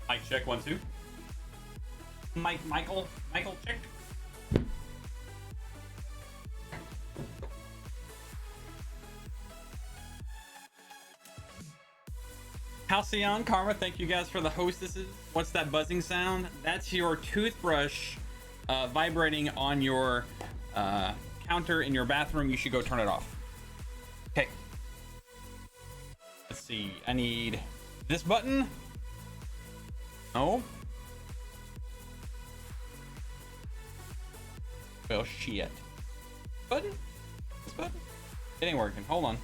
Mic check 1 2. Michael check. Halcyon, Karma, thank you guys for the hostesses. What's that buzzing sound? That's your toothbrush vibrating on your counter in your bathroom. You should go turn it off. Okay. Let's see. I need this button. No. Well, shit. Button? This button? It ain't working. Hold on.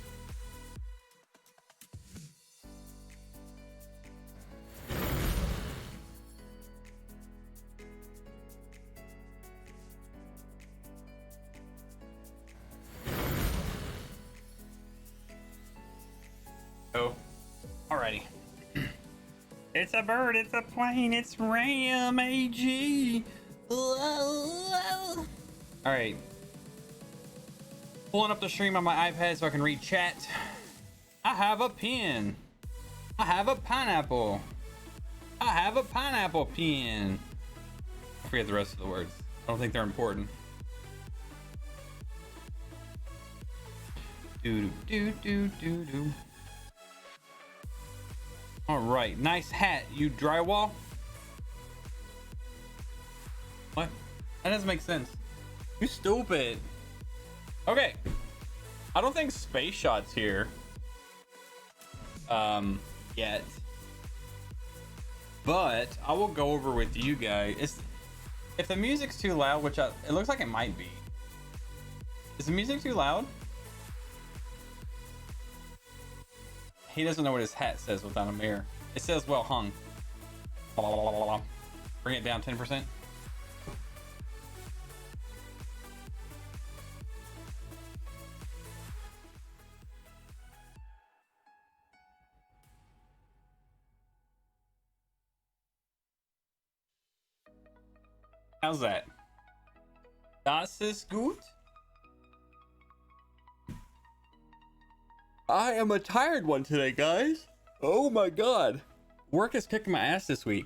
Oh. Alrighty. It's a bird, it's a plane, it's Rem-AG. Alright. Pulling up the stream on my iPad so I can read chat. I have a pen. I have a pineapple. I have a pineapple pen. I forget the rest of the words. I don't think they're important. Do do do do do. All right, nice hat. You drywall? What? That doesn't make sense. You stupid. Okay. I don't think Spaceshot's here. Yet. But I will go over with you guys. If the music's too loud, which it looks like it might be. Is the music too loud? He doesn't know what his hat says without a mirror. It says well hung. Bring it down 10%. How's that? Das ist gut. I am a tired one today, guys. Oh my god. Work is kicking my ass this week.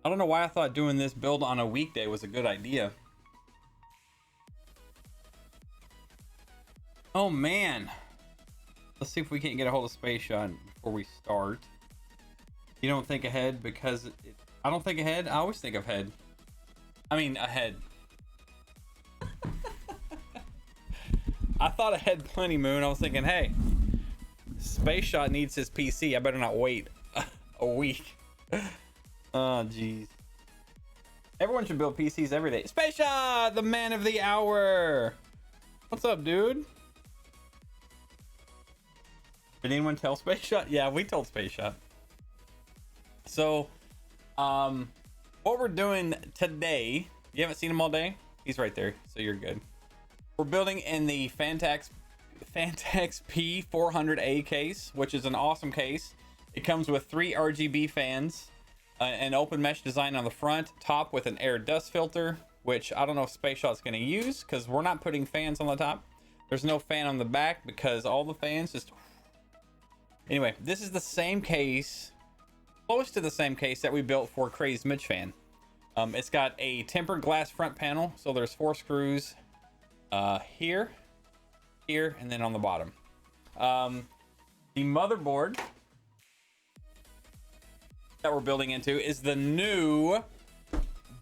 I don't know why I thought doing this build on a weekday was a good idea. Oh man. Let's see if we can't get a hold of Spaceshot before we start. You don't think ahead because I don't think ahead. I always think ahead. I mean ahead. I thought ahead plenty, Moon. I was thinking, hey, Spaceshot needs his PC. I better not wait a week. Oh, jeez. Everyone should build PCs every day. Spaceshot, the man of the hour. What's up, dude? Did anyone tell Spaceshot? Yeah, we told Spaceshot. So, what we're doing today, you haven't seen him all day? He's right there, so you're good. We're building in the Fantax P400A case, which is an awesome case. It comes with 3 RGB fans, an open mesh design on the front, top with an air dust filter, which I don't know if Spaceshot's going to use because we're not putting fans on the top. There's no fan on the back because all the fans just... Anyway, this is the same case, close to the same case that we built for Crazed Mitch Fan. It's got a tempered glass front panel, so there's 4 screws here, and then on the bottom. The motherboard that we're building into is the new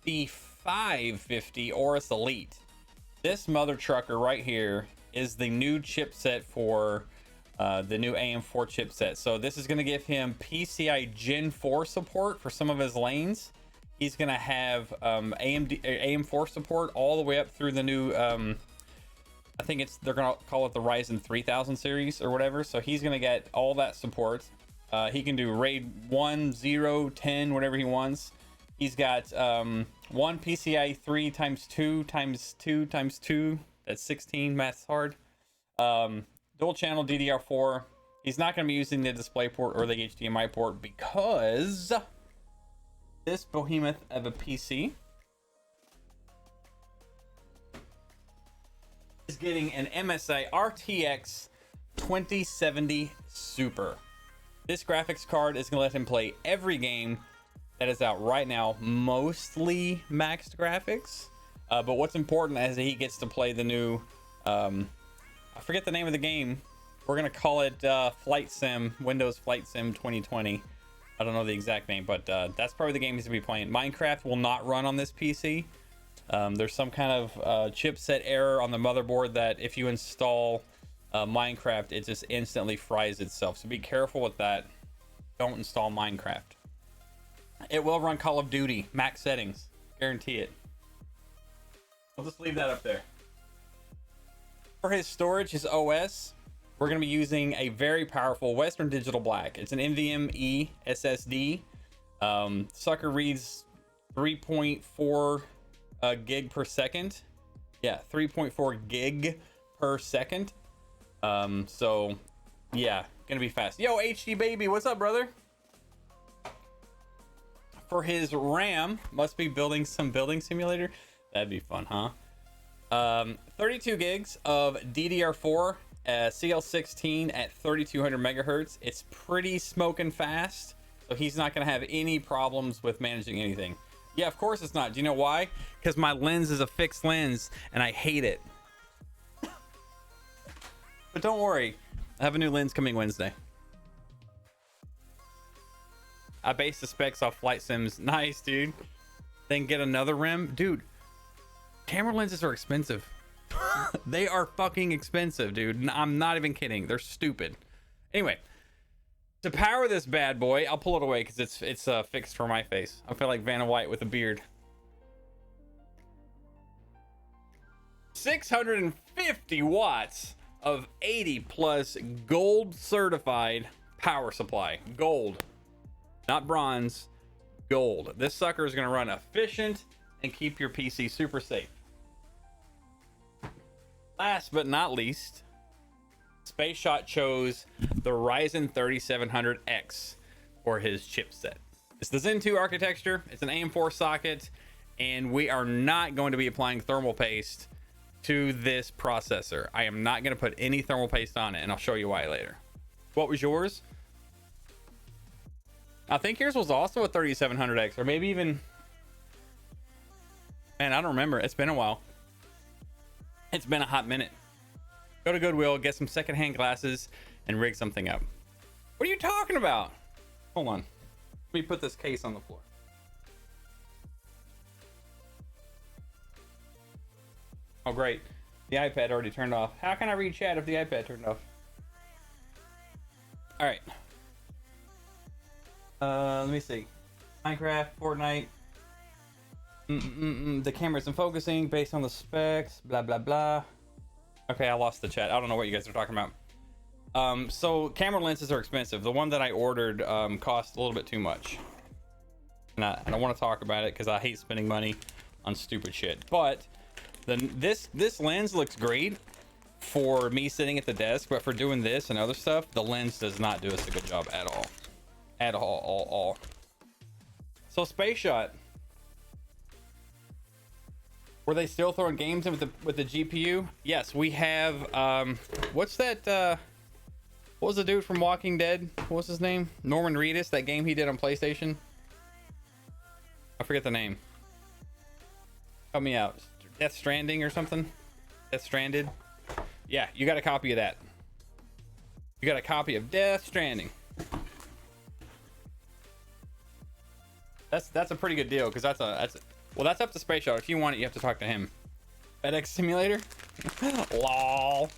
B550 Aorus Elite. This mother trucker right here is the new chipset for the new AM4 chipset. So this is going to give him PCI Gen 4 support for some of his lanes. He's going to have AM4 support all the way up through the new I think they're gonna call it the Ryzen 3000 series or whatever. So he's gonna get all that support. He can do RAID 1, 0, 10, whatever he wants. He's got one PCI 3 times 2 times 2 times 2. That's 16. Math's hard. Dual channel DDR4. He's not gonna be using the DisplayPort or the HDMI port because this behemoth of a PC is getting an MSI RTX 2070 Super. This graphics card is going to let him play every game that is out right now, mostly maxed graphics. But what's important is he gets to play the new, I forget the name of the game. We're gonna call it Flight Sim, Windows Flight Sim 2020. I don't know the exact name, but that's probably the game he's gonna be playing. Minecraft will not run on this PC. There's some kind of chipset error on the motherboard that if you install Minecraft, it just instantly fries itself. So be careful with that. Don't install Minecraft. It will run Call of Duty, max settings, guarantee it. I'll just leave that up there. For his storage, his OS, we're going to be using a very powerful Western Digital Black. It's an NVMe SSD. Sucker reads 3.4 gig per second. Yeah, 3.4 gig per second. So yeah, gonna be fast. Yo, HD baby, what's up, brother? For his RAM, must be building some building simulator. That'd be fun, huh? 32 gigs of DDR4 CL16 at 3200 megahertz. It's pretty smoking fast, so he's not gonna have any problems with managing anything. Yeah, of course it's not. Do you know why? Because my lens is a fixed lens and I hate it. But don't worry, I have a new lens coming Wednesday. I base the specs off Flight Sims. Nice, dude. Then get another Rem. Dude, camera lenses are expensive. They are fucking expensive, dude. I'm not even kidding. They're stupid. Anyway, to power this bad boy, I'll pull it away because it's fixed for my face. I feel like Vanna White with a beard. 650 watts of 80 plus gold certified power supply. Gold, not bronze, gold. This sucker is going to run efficient and keep your PC super safe. Last but not least, Spaceshot chose the Ryzen 3700X for his chipset. It's the Zen 2 architecture. It's an AM4 socket, and we are not going to be applying thermal paste to this processor. I am not going to put any thermal paste on it, and I'll show you why later. What was yours? I think yours was also a 3700X, or maybe even, man, I don't remember. It's been a while. It's been a hot minute. Go to Goodwill, get some secondhand glasses, and rig something up. What are you talking about? Hold on. Let me put this case on the floor. Oh, great. The iPad already turned off. How can I read chat if the iPad turned off? All right. Let me see. Minecraft, Fortnite. The camera isn't focusing based on the specs. Blah, blah, blah. Okay, I lost the chat. I don't know what you guys are talking about. So camera lenses are expensive. The one that I ordered cost a little bit too much. And I don't want to talk about it because I hate spending money on stupid shit. But this lens looks great for me sitting at the desk, but for doing this and other stuff, the lens does not do us a good job at all. At all. So Spaceshot. Were they still throwing games in with the GPU? Yes, we have. What's that? What was the dude from Walking Dead? What was his name? Norman Reedus. That game he did on PlayStation. I forget the name. Help me out. Death Stranding or something. Death Stranded. Yeah, you got a copy of that. You got a copy of Death Stranding. That's a pretty good deal because that's well, that's up to Spaceshot. If you want it, you have to talk to him. FedEx Simulator? Lol.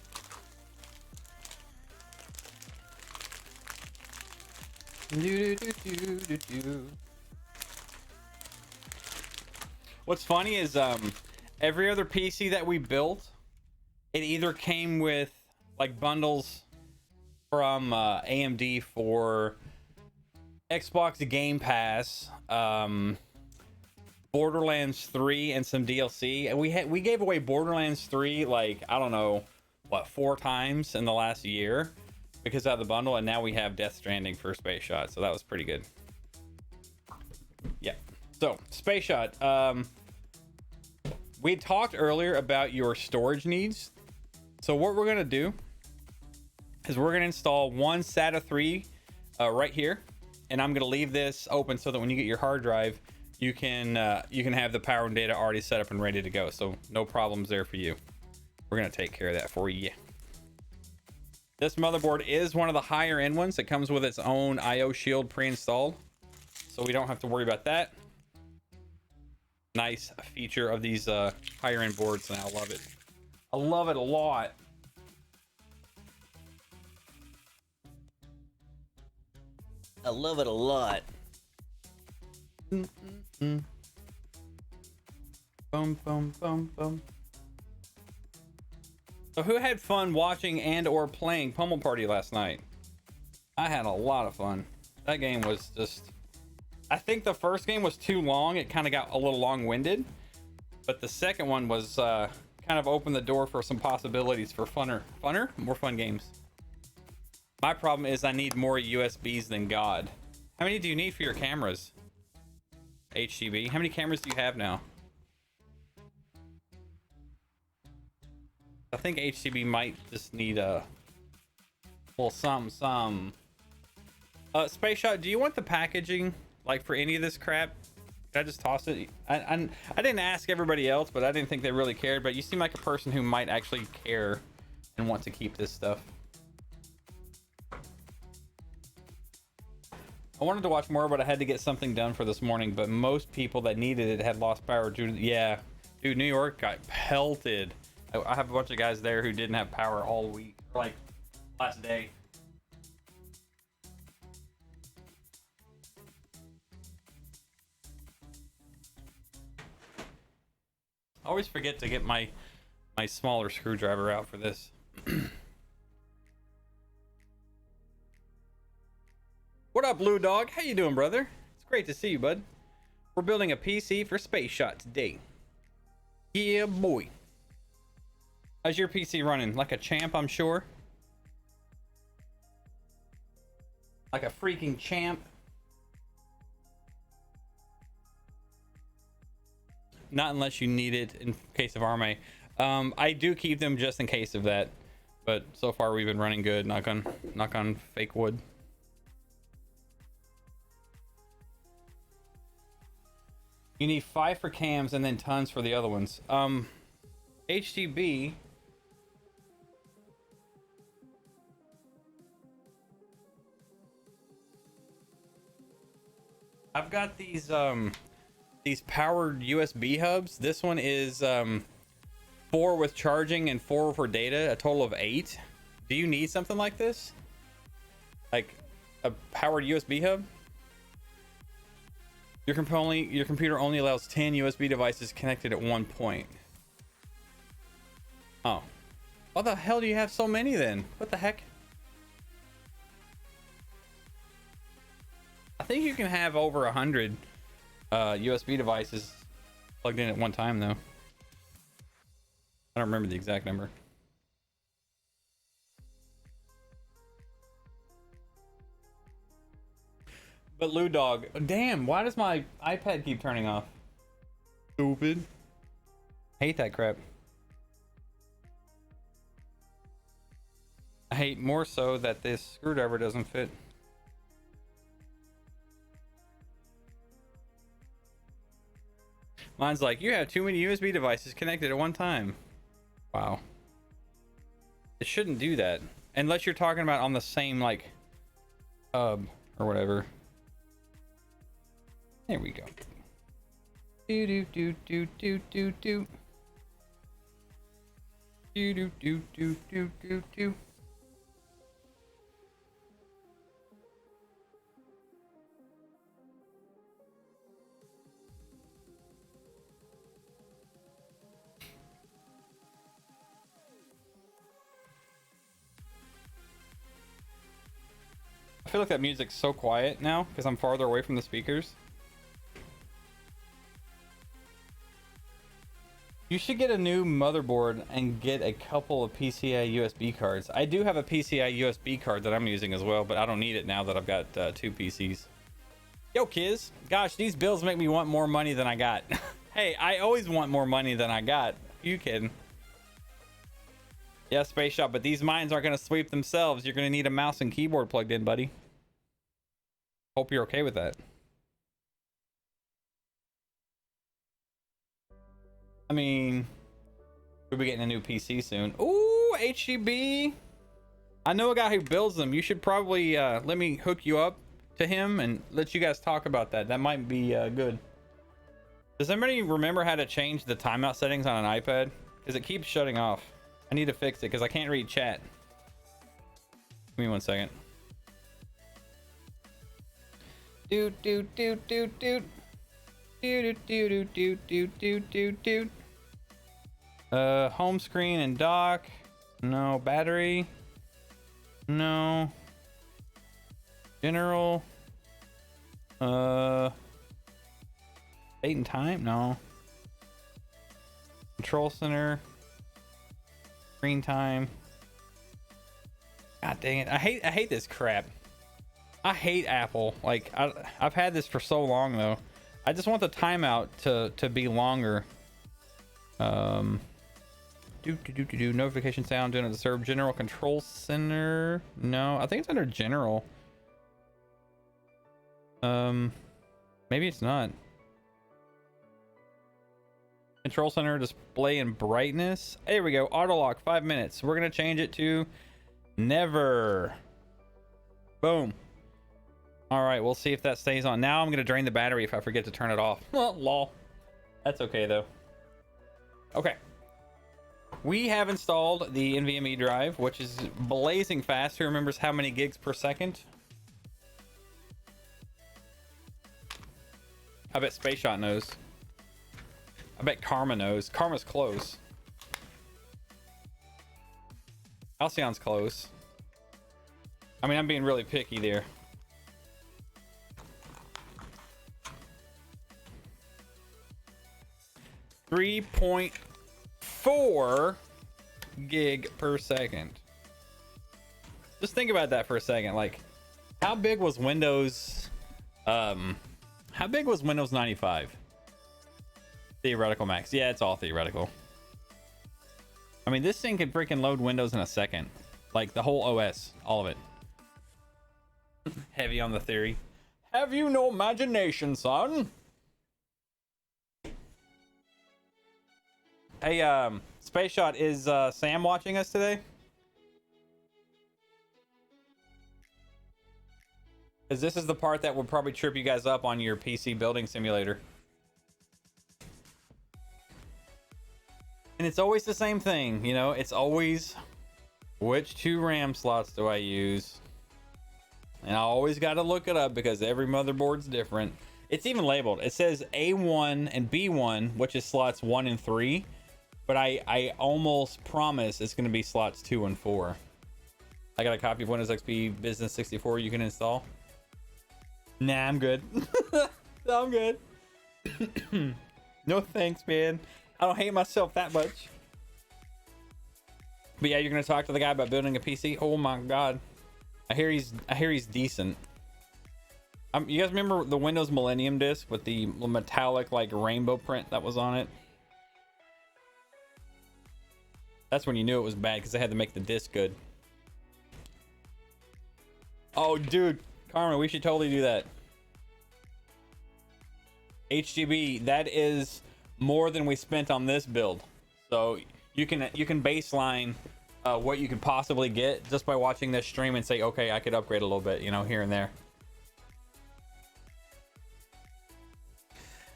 What's funny is every other PC that we built, it either came with like bundles from AMD for Xbox Game Pass, Borderlands 3 and some DLC, and we gave away Borderlands 3 like, I don't know what, 4 times in the last year because of the bundle, and now we have Death Stranding for Spaceshot, so that was pretty good. Yeah, so Spaceshot, we talked earlier about your storage needs. So what we're gonna do is we're gonna install one SATA 3 right here. and I'm gonna leave this open so that when you get your hard drive, you can have the power and data already set up and ready to go. So no problems there for you. We're gonna take care of that for you. This motherboard is one of the higher end ones. It comes with its own IO shield pre-installed, so we don't have to worry about that. Nice feature of these higher end boards, and I love it. I love it a lot. I love it a lot. Boom, boom, boom, boom. So who had fun watching and or playing Pummel Party last night? I had a lot of fun. That game was just... I think the first game was too long. It kind of got a little long-winded. But the second one was kind of opened the door for some possibilities for more fun games. My problem is I need more USBs than God. How many do you need for your cameras? HTB. How many cameras do you have now? I think HTB might just need a well, some. Spaceshot, do you want the packaging like for any of this crap? Did I just toss it? I didn't ask everybody else, but I didn't think they really cared. But you seem like a person who might actually care and want to keep this stuff. I wanted to watch more, but I had to get something done for this morning. But most people that needed it had lost power. Yeah, dude, New York got pelted. I have a bunch of guys there who didn't have power all week, like last day. I always forget to get my smaller screwdriver out for this. What up, Blue Dog? How you doing, brother? It's great to see you, bud. We're building a PC for Spaceshot today. Yeah, boy. How's your PC running? Like a champ, I'm sure. Like a freaking champ. Not unless you need it in case of RMA. I do keep them just in case of that, but so far we've been running good. Knock on fake wood. You need 5 for cams and then tons for the other ones. HTB. I've got these powered USB hubs. This one is 4 with charging and 4 for data, a total of 8. Do you need something like this? Like a powered USB hub? Your computer only allows 10 USB devices connected at one point. Oh. Why the hell do you have so many then? What the heck? I think you can have over 100 USB devices plugged in at one time though. I don't remember the exact number. But Lou Dog, damn, why does my iPad keep turning off? Stupid. Hate that crap. I hate more so that this screwdriver doesn't fit. Mine's like, you have too many USB devices connected at one time. Wow. It shouldn't do that. Unless you're talking about on the same, like, hub or whatever. There we go. Do do do do do do do. Do do do do do do do. I feel like that music's so quiet now because I'm farther away from the speakers. You should get a new motherboard and get a couple of PCI USB cards. I do have a PCI USB card that I'm using as well, but I don't need it now that I've got 2 PCs. Yo, Kiz. Gosh, these bills make me want more money than I got. Hey, I always want more money than I got. You kidding? Yeah, Spaceshot, but these mines aren't going to sweep themselves. You're going to need a mouse and keyboard plugged in, buddy. Hope you're okay with that. I mean, we'll be getting a new PC soon. Ooh, HGB. I know a guy who builds them. You should probably let me hook you up to him and let you guys talk about that. That might be good. Does anybody remember how to change the timeout settings on an iPad? Because it keeps shutting off. I need to fix it because I can't read chat. Give me 1 second. Doot doot doot doot doot. Doot doot doot doot doot doot doot. Home screen and dock. No. Battery. No. General. Date and time? No. Control center. Screen time. God dang it. I hate this crap. I hate Apple. Like I've had this for so long though. I just want the timeout to be longer. Notification sound doing it to serve general control center. No, I think it's under general. Maybe it's not. Control center display and brightness. There we go. Auto lock 5 minutes. We're gonna change it to never. Boom. All right, we'll see if that stays on. Now I'm gonna drain the battery if I forget to turn it off. Lol. That's okay though. Okay. We have installed the NVMe drive, which is blazing fast. Who remembers how many gigs per second? I bet Spaceshot knows. I bet Karma knows. Karma's close. Halcyon's close. I mean, I'm being really picky there. .4 gig per second. Just think about that for a second. Like, how big was Windows 95? Theoretical max. Yeah, it's all theoretical. I mean, this thing can freaking load Windows in a second. Like the whole OS, all of it. Heavy on the theory. Have you no imagination, son? Hey, Spaceshot, is Sam watching us today? Because this is the part that would probably trip you guys up on your PC building simulator. And it's always the same thing, you know? It's always, which 2 RAM slots do I use? And I always got to look it up because every motherboard's different. It's even labeled. It says A1 and B1, which is slots 1 and 3. But I almost promise it's going to be slots 2 and 4. I got a copy of Windows XP Business 64 you can install. Nah, I'm good. I'm good. No thanks, man. I don't hate myself that much. But yeah, you're going to talk to the guy about building a PC? Oh my god. I hear he's decent. You guys remember the Windows Millennium disc with the metallic like rainbow print that was on it? That's when you knew it was bad because they had to make the disc good. Oh, dude, Karma, we should totally do that. HGB, that is more than we spent on this build. So you can baseline what you could possibly get just by watching this stream and say, okay, I could upgrade a little bit, you know, here and there.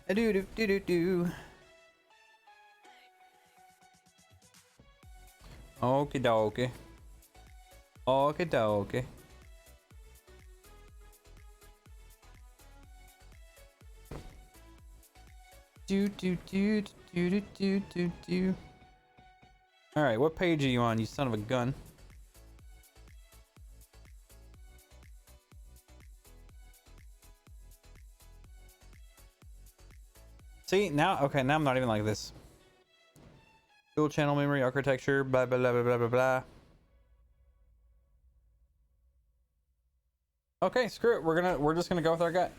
Do. Okie dokie. Okie dokie. Do. All right, what page are you on, you son of a gun? See, now, okay, now I'm not even like this. Dual channel memory architecture, blah, blah, blah, blah, blah, blah, blah. Okay, screw it. We're just gonna go with our gut.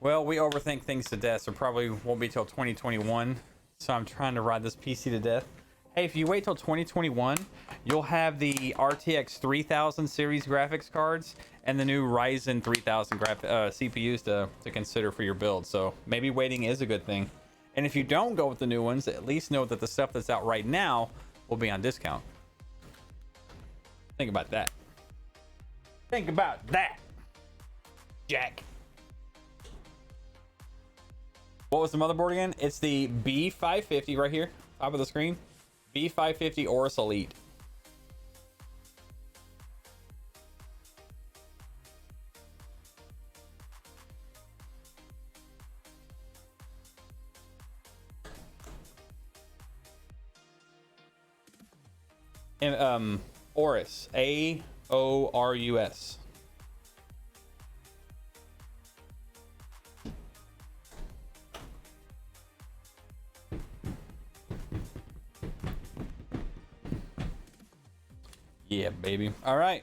Well, we overthink things to death, so probably won't be till 2021. So I'm trying to ride this PC to death. Hey, if you wait till 2021, you'll have the RTX 3000 series graphics cards and the new Ryzen 3000 CPUs to consider for your build. So maybe waiting is a good thing. And if you don't go with the new ones, at least know that the stuff that's out right now will be on discount. Think about that. Think about that, Jack. What was the motherboard again? It's the B550 right here, top of the screen. B550 Aorus Elite. And Aorus, Aorus. Yeah, baby. All right.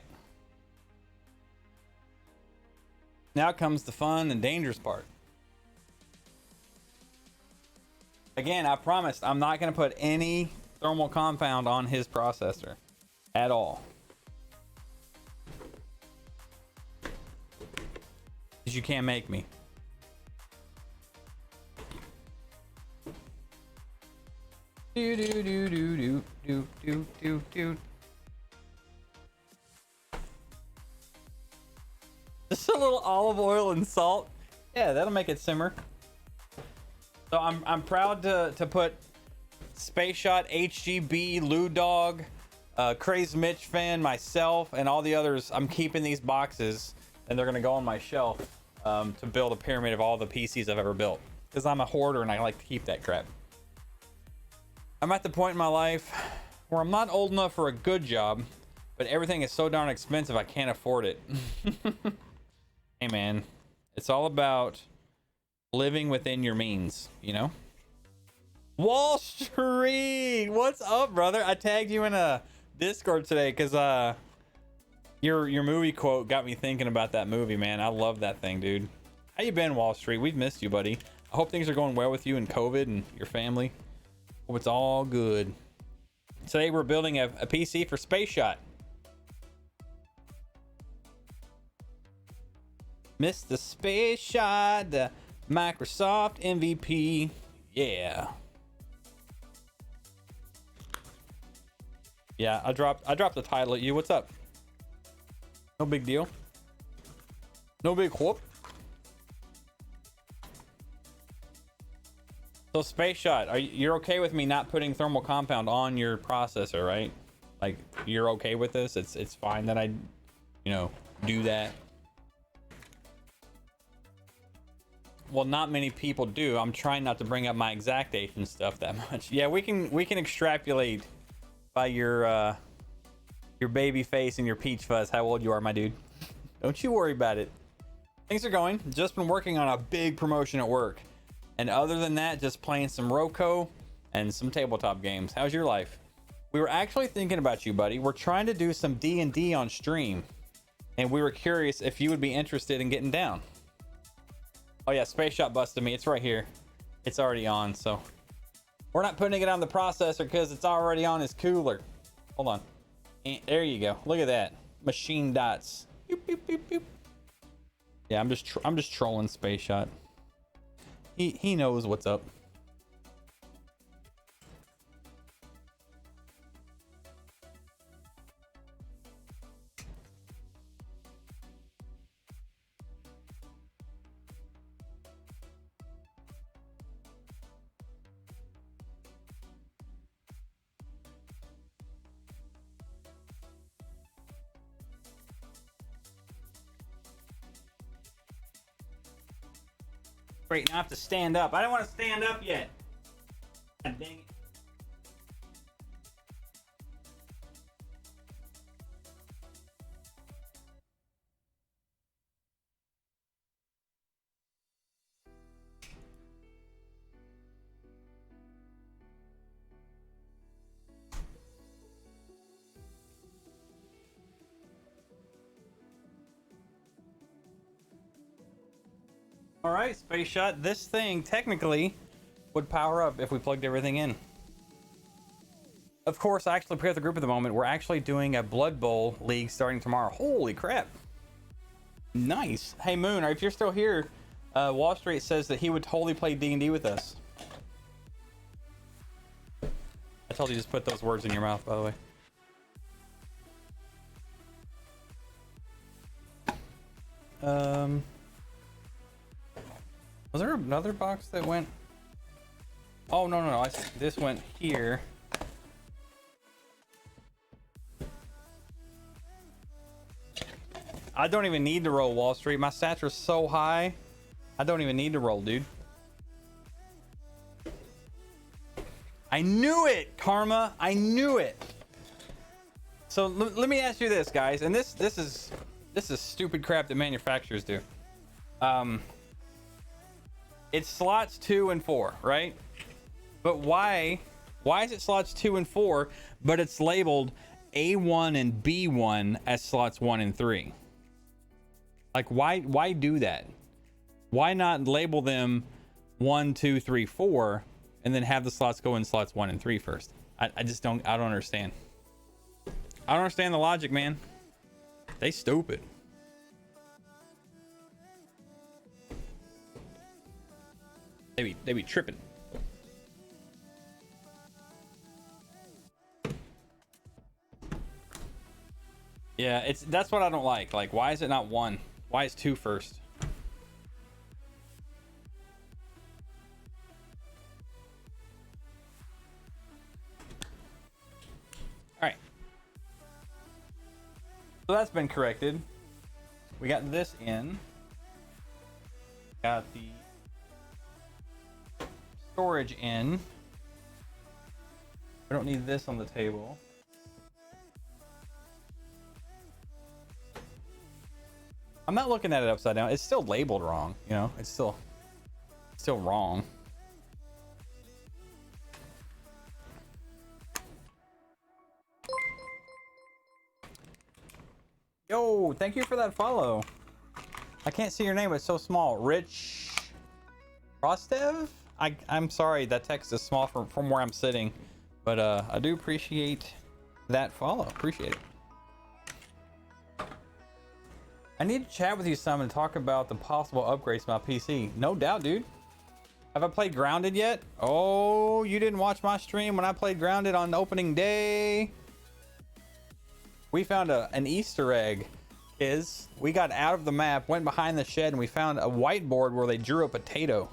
Now comes the fun and dangerous part. Again, I promised I'm not going to put any thermal compound on his processor at all. Because you can't make me. Do do do do do do do do do. Just a little olive oil and salt. Yeah, that'll make it simmer. So I'm proud to put Spaceshot, HGB, Lou Dog, Crazy Mitch fan, myself, and all the others. I'm keeping these boxes, and they're gonna go on my shelf to build a pyramid of all the PCs I've ever built. Because I'm a hoarder and I like to keep that crap. I'm at the point in my life where I'm not old enough for a good job, but everything is so darn expensive I can't afford it. Hey man, it's all about living within your means, you know? Wall Street, what's up, brother? I tagged you in a Discord today because your movie quote got me thinking about that movie, man. I love that thing, dude. How you been, Wall Street? We've missed you, buddy. I hope things are going well with you and COVID and your family. Hope it's all good. Today we're building a PC for Spaceshot. Mr. Spaceshot, the Microsoft MVP. Yeah. Yeah, I dropped the title at you. What's up? No big deal. No big whoop. So Spaceshot, you're okay with me not putting thermal compound on your processor, right? Like you're okay with this? It's fine that I, do that. Well, not many people do. I'm trying not to bring up my exactation stuff that much. Yeah, we can extrapolate by your baby face and your peach fuzz how old you are, my dude. Don't you worry about it. Things are going. Just been working on a big promotion at work. And other than that, just playing some Roco and some tabletop games. How's your life? We were actually thinking about you, buddy. We're trying to do some D&D on stream. And we were curious if you would be interested in getting down. Oh yeah, Spaceshot busted me. It's right here. It's already on, so we're not putting it on the processor because it's already on his cooler. Hold on. There you go. Look at that. Machine dots. Boop, boop, boop, boop. Yeah, I'm just trolling Spaceshot. He knows what's up. Great, now I have to stand up. I don't want to stand up yet. God dang it. All right, Spaceshot. This thing technically would power up if we plugged everything in. Of course, I actually paired the group at the moment. We're actually doing a Blood Bowl league starting tomorrow. Holy crap. Nice. Hey, Moon, if you're still here, Wall Street says that he would totally play D&D with us. I told you just put those words in your mouth, by the way. Was there another box that went? Oh, no. I see. This went here. I don't even need to roll, Wall Street. My stats are so high. I don't even need to roll, dude. I knew it, Karma. I knew it. So let me ask you this, guys. And this is stupid crap that manufacturers do. It's slots 2 and 4, right? But why is it slots 2 and 4, but it's labeled A1 and B1 as slots 1 and 3? Like, why do that? Why not label them 1, 2, 3, 4, and then have the slots go in slots 1 and 3 first? I don't understand. I don't understand the logic, man. They stupid. They be tripping. Yeah, that's what I don't like. Like, why is it not 1? Why is 2 first? All right. So that's been corrected. We got this in. Got the storage in. I don't need this on the table. I'm not looking at it upside down. It's still labeled wrong, you know? It's still wrong. Yo, thank you for that follow. I can't see your name, it's so small. Rich Rostev? I'm sorry, that text is small from where I'm sitting. But I do appreciate that follow. Appreciate it. I need to chat with you some and talk about the possible upgrades to my PC. No doubt, dude. Have I played Grounded yet? Oh, you didn't watch my stream when I played Grounded on opening day. We found an Easter egg. We got out of the map, went behind the shed, and we found a whiteboard where they drew a potato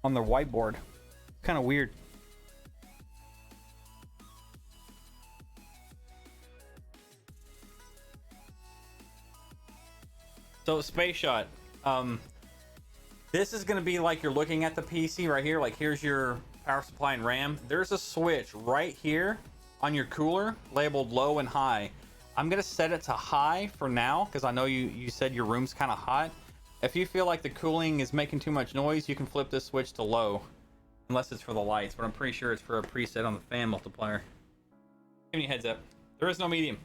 on their whiteboard. Kind of weird. So Spaceshot, this is going to be like you're looking at the PC right here. Like, here's your power supply and RAM. There's a switch right here on your cooler labeled low and high. I'm going to set it to high for now because I know you said your room's kind of hot. If you feel like the cooling is making too much noise, you can flip this switch to low, unless it's for the lights, but I'm pretty sure it's for a preset on the fan multiplier. Give me a heads up. There is no medium.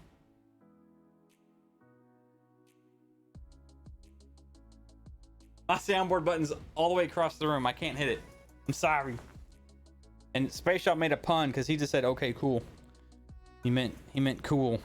My soundboard button's all the way across the room. I can't hit it. I'm sorry. And Spaceshot made a pun because he just said, "Okay, cool." He meant cool.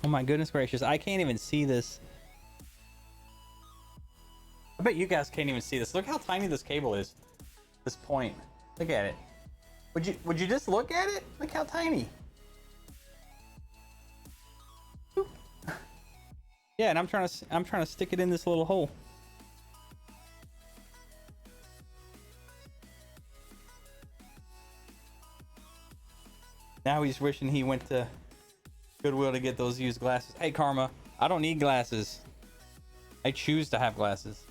Oh my goodness gracious! I can't even see this. I bet you guys can't even see this. Look how tiny this cable is. This point. Look at it. Would you just look at it? Look how tiny. Boop. Yeah, and I'm trying to stick it in this little hole. Now he's wishing he went to Goodwill to get those used glasses. Hey, Karma, I don't need glasses. I choose to have glasses.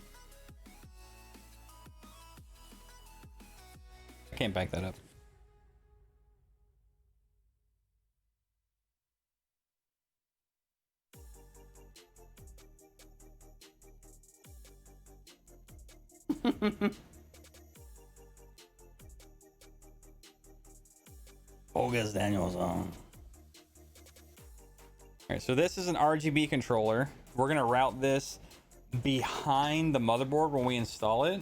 I can't back that up. Bogus Daniels on. Alright, so this is an RGB controller. We're gonna route this behind the motherboard when we install it.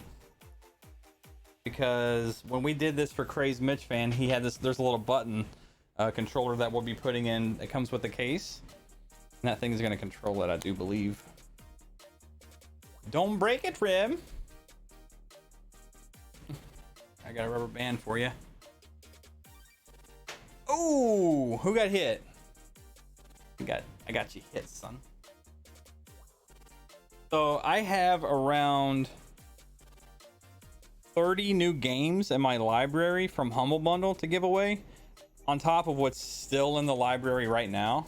Because when we did this for Crazed Mitch Fan, he had this, there's a little button controller that we'll be putting in. It comes with the case. And that thing is gonna control it, I do believe. Don't break it, Rem. I got a rubber band for you. Oh, who got hit? I got you hit, son. So I have around 30 new games in my library from Humble Bundle to give away, on top of what's still in the library right now.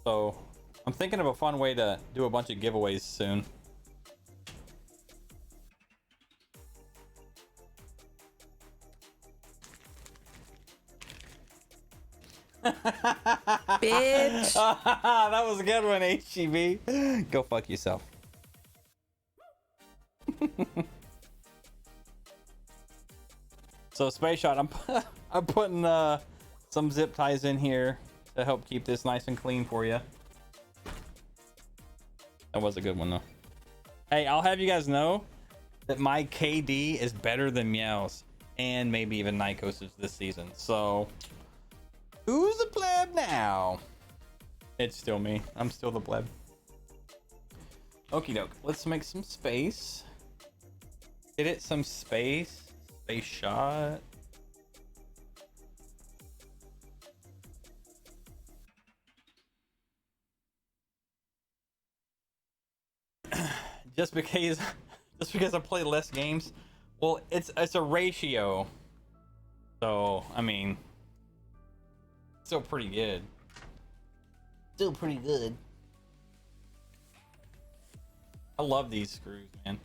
So I'm thinking of a fun way to do a bunch of giveaways soon. Bitch. That was a good one, HGB. Go fuck yourself. So Spaceshot, I'm putting some zip ties in here to help keep this nice and clean for you. That was a good one though. Hey, I'll have you guys know that my KD is better than Meow's and maybe even Nikos's this season. So who's the pleb now? It's still me. I'm still the pleb. Okie doke. Let's make some space. Get it some space. Space shot. just because I play less games. Well, it's a ratio. So, I mean, still pretty good. Still pretty good. I love these screws, man.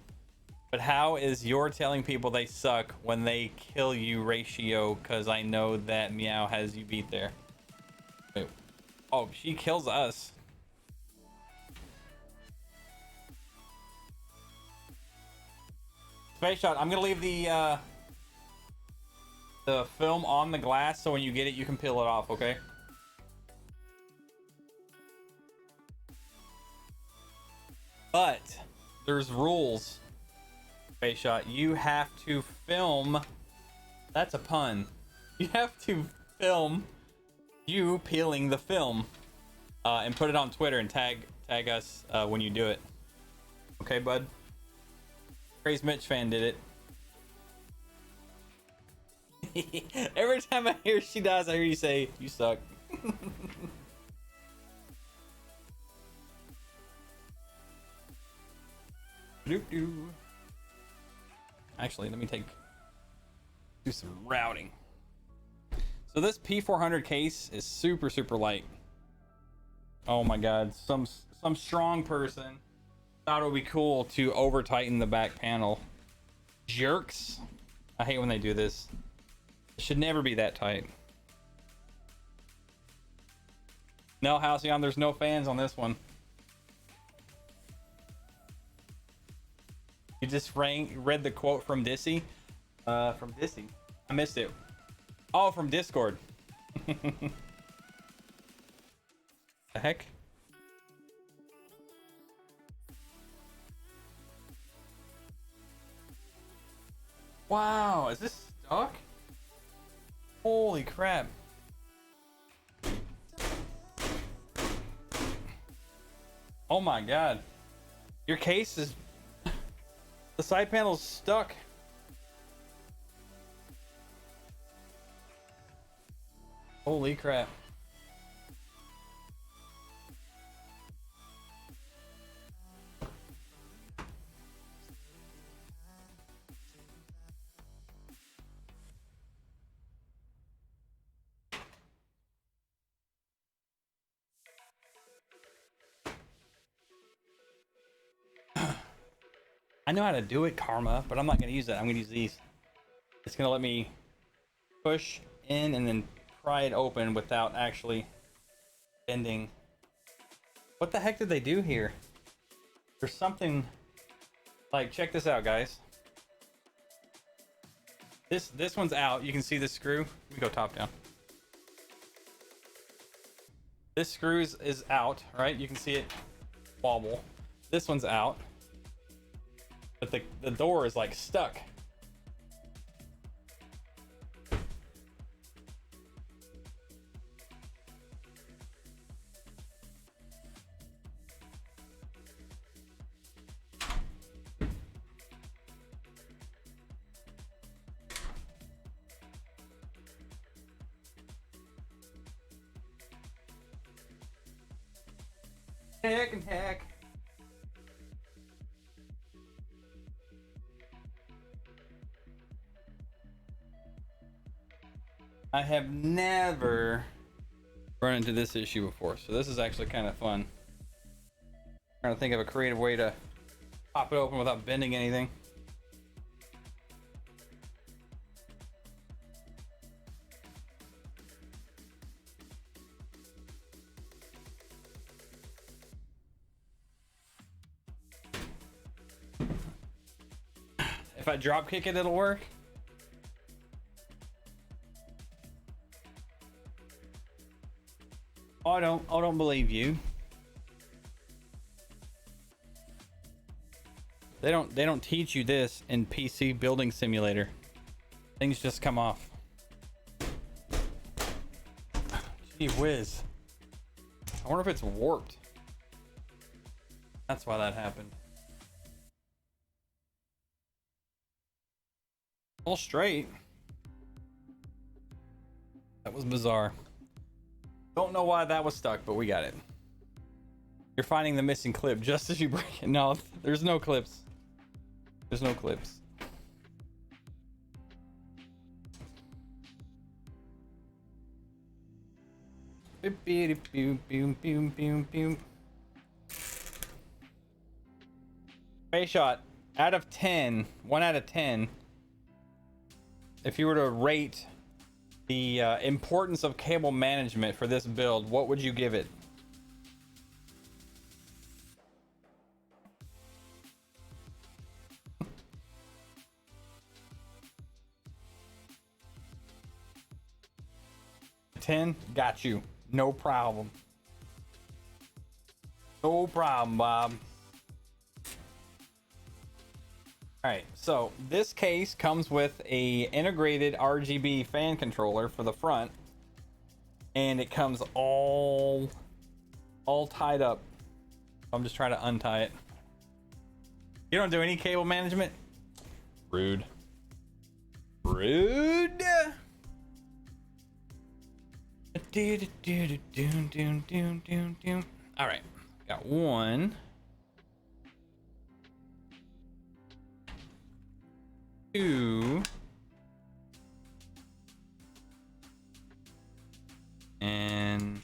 But how is you're telling people they suck when they kill you ratio? Because I know that Meow has you beat there. Wait. Oh, she kills us. Spaceshot, I'm gonna leave the film on the glass so when you get it, you can peel it off, okay? But there's rules. Spaceshot, you have to film. That's a pun. You have to film you peeling the film, and put it on Twitter and tag us when you do it. Okay, bud. Crazed Mitch Fan did it. Every time I hear she dies, I hear you say, "You suck." Actually, let me do some routing. So this P400 case is super light. Oh my god, some strong person thought it would be cool to over tighten the back panel. Jerks. I hate when they do this. It should never be that tight. No, Halcyon, there's no fans on this one. You just read the quote from Dissy? From Dissy. I missed it. Oh, from Discord. The heck? Wow, is this stuck? Holy crap. Oh my god. Your case is... The side panel's stuck. Holy crap. I know how to do it, Karma, but I'm not going to use that. I'm going to use these. It's going to let me push in and then pry it open without actually bending. What the heck did they do here? There's something... Like, check this out, guys. This one's out. You can see the screw. Let me go top down. This screw is out, right? You can see it wobble. This one's out, but the door is like stuck. Heck and heck. I have never run into this issue before, so this is actually kind of fun. Trying to think of a creative way to pop it open without bending anything. If I drop kick it, it'll work. I don't believe you. They don't teach you this in PC Building Simulator. Things just come off. Gee whiz. I wonder if it's warped. That's why that happened. All straight. That was bizarre. Don't know why that was stuck, but we got it. You're finding the missing clip just as you break it. No, there's no clips. There's no clips. Spaceshot, out of 10, 1 out of 10. If you were to rate the importance of cable management for this build, what would you give it? $10? Got you. No problem. No problem, Bob. All right, so this case comes with a integrated RGB fan controller for the front, and it comes all tied up. I'm just trying to untie it. You don't do any cable management? Rude. Rude. All right, got one. 2 and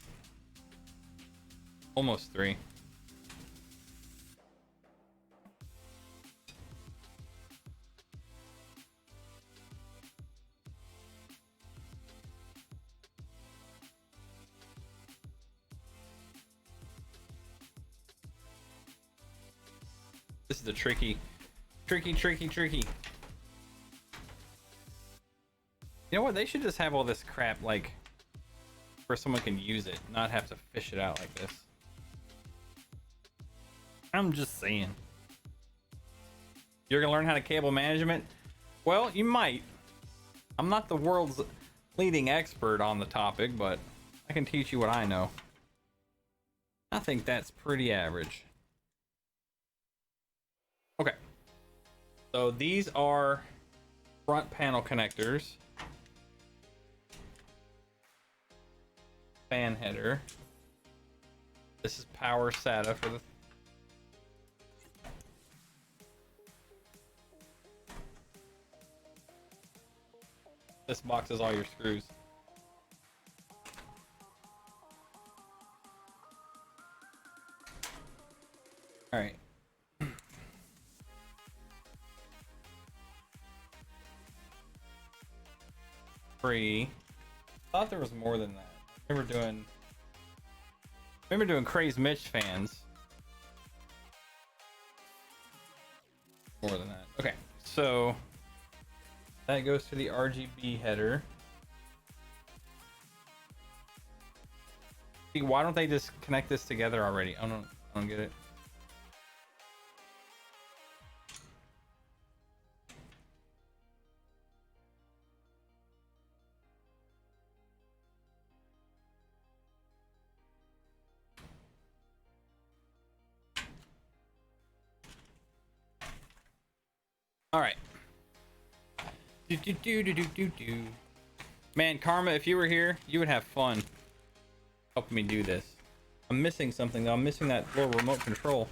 almost 3. This is the tricky. You know what? They should just have all this crap like where someone can use it, not have to fish it out like this. I'm just saying. You're gonna learn how to cable management? Well, you might. I'm not the world's leading expert on the topic, but I can teach you what I know. I think that's pretty average. Okay. So these are front panel connectors. Fan header. This is power SATA for the this box is all your screws. All right. Free. I thought there was more than that. I remember doing Craze Mitch fans. More than that. Okay, so that goes to the RGB header. Why don't they just connect this together already? I don't get it. All right. Man, Karma, if you were here, you would have fun helping me do this. I'm missing something though. I'm missing that little remote control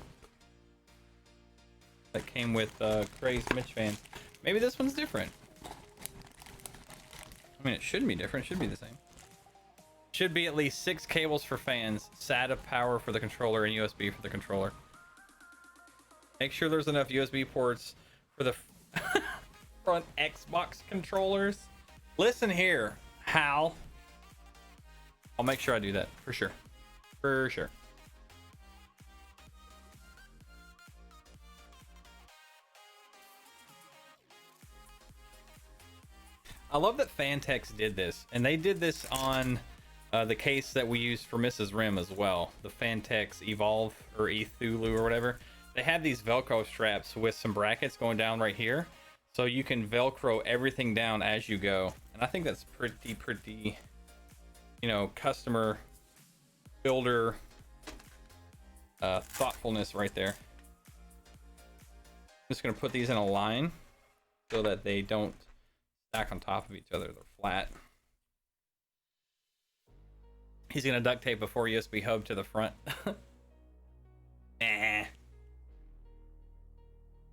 that came with Crazed Mitch fans. Maybe this one's different. I mean, it shouldn't be different. It should be the same. Should be at least 6 cables for fans, SATA power for the controller, and USB for the controller. Make sure there's enough USB ports for the front Xbox controllers. Listen here, Hal. I'll make sure I do that for sure. For sure. I love that Fantex did this, and they did this on the case that we used for Mrs. Rem as well. The Fantex Evolve or Ethulu or whatever. They have these Velcro straps with some brackets going down right here, so you can Velcro everything down as you go. And I think that's pretty, you know, customer builder thoughtfulness right there. I'm just gonna put these in a line so that they don't stack on top of each other. They're flat. He's gonna duct tape a 4 USB hub to the front. Nah.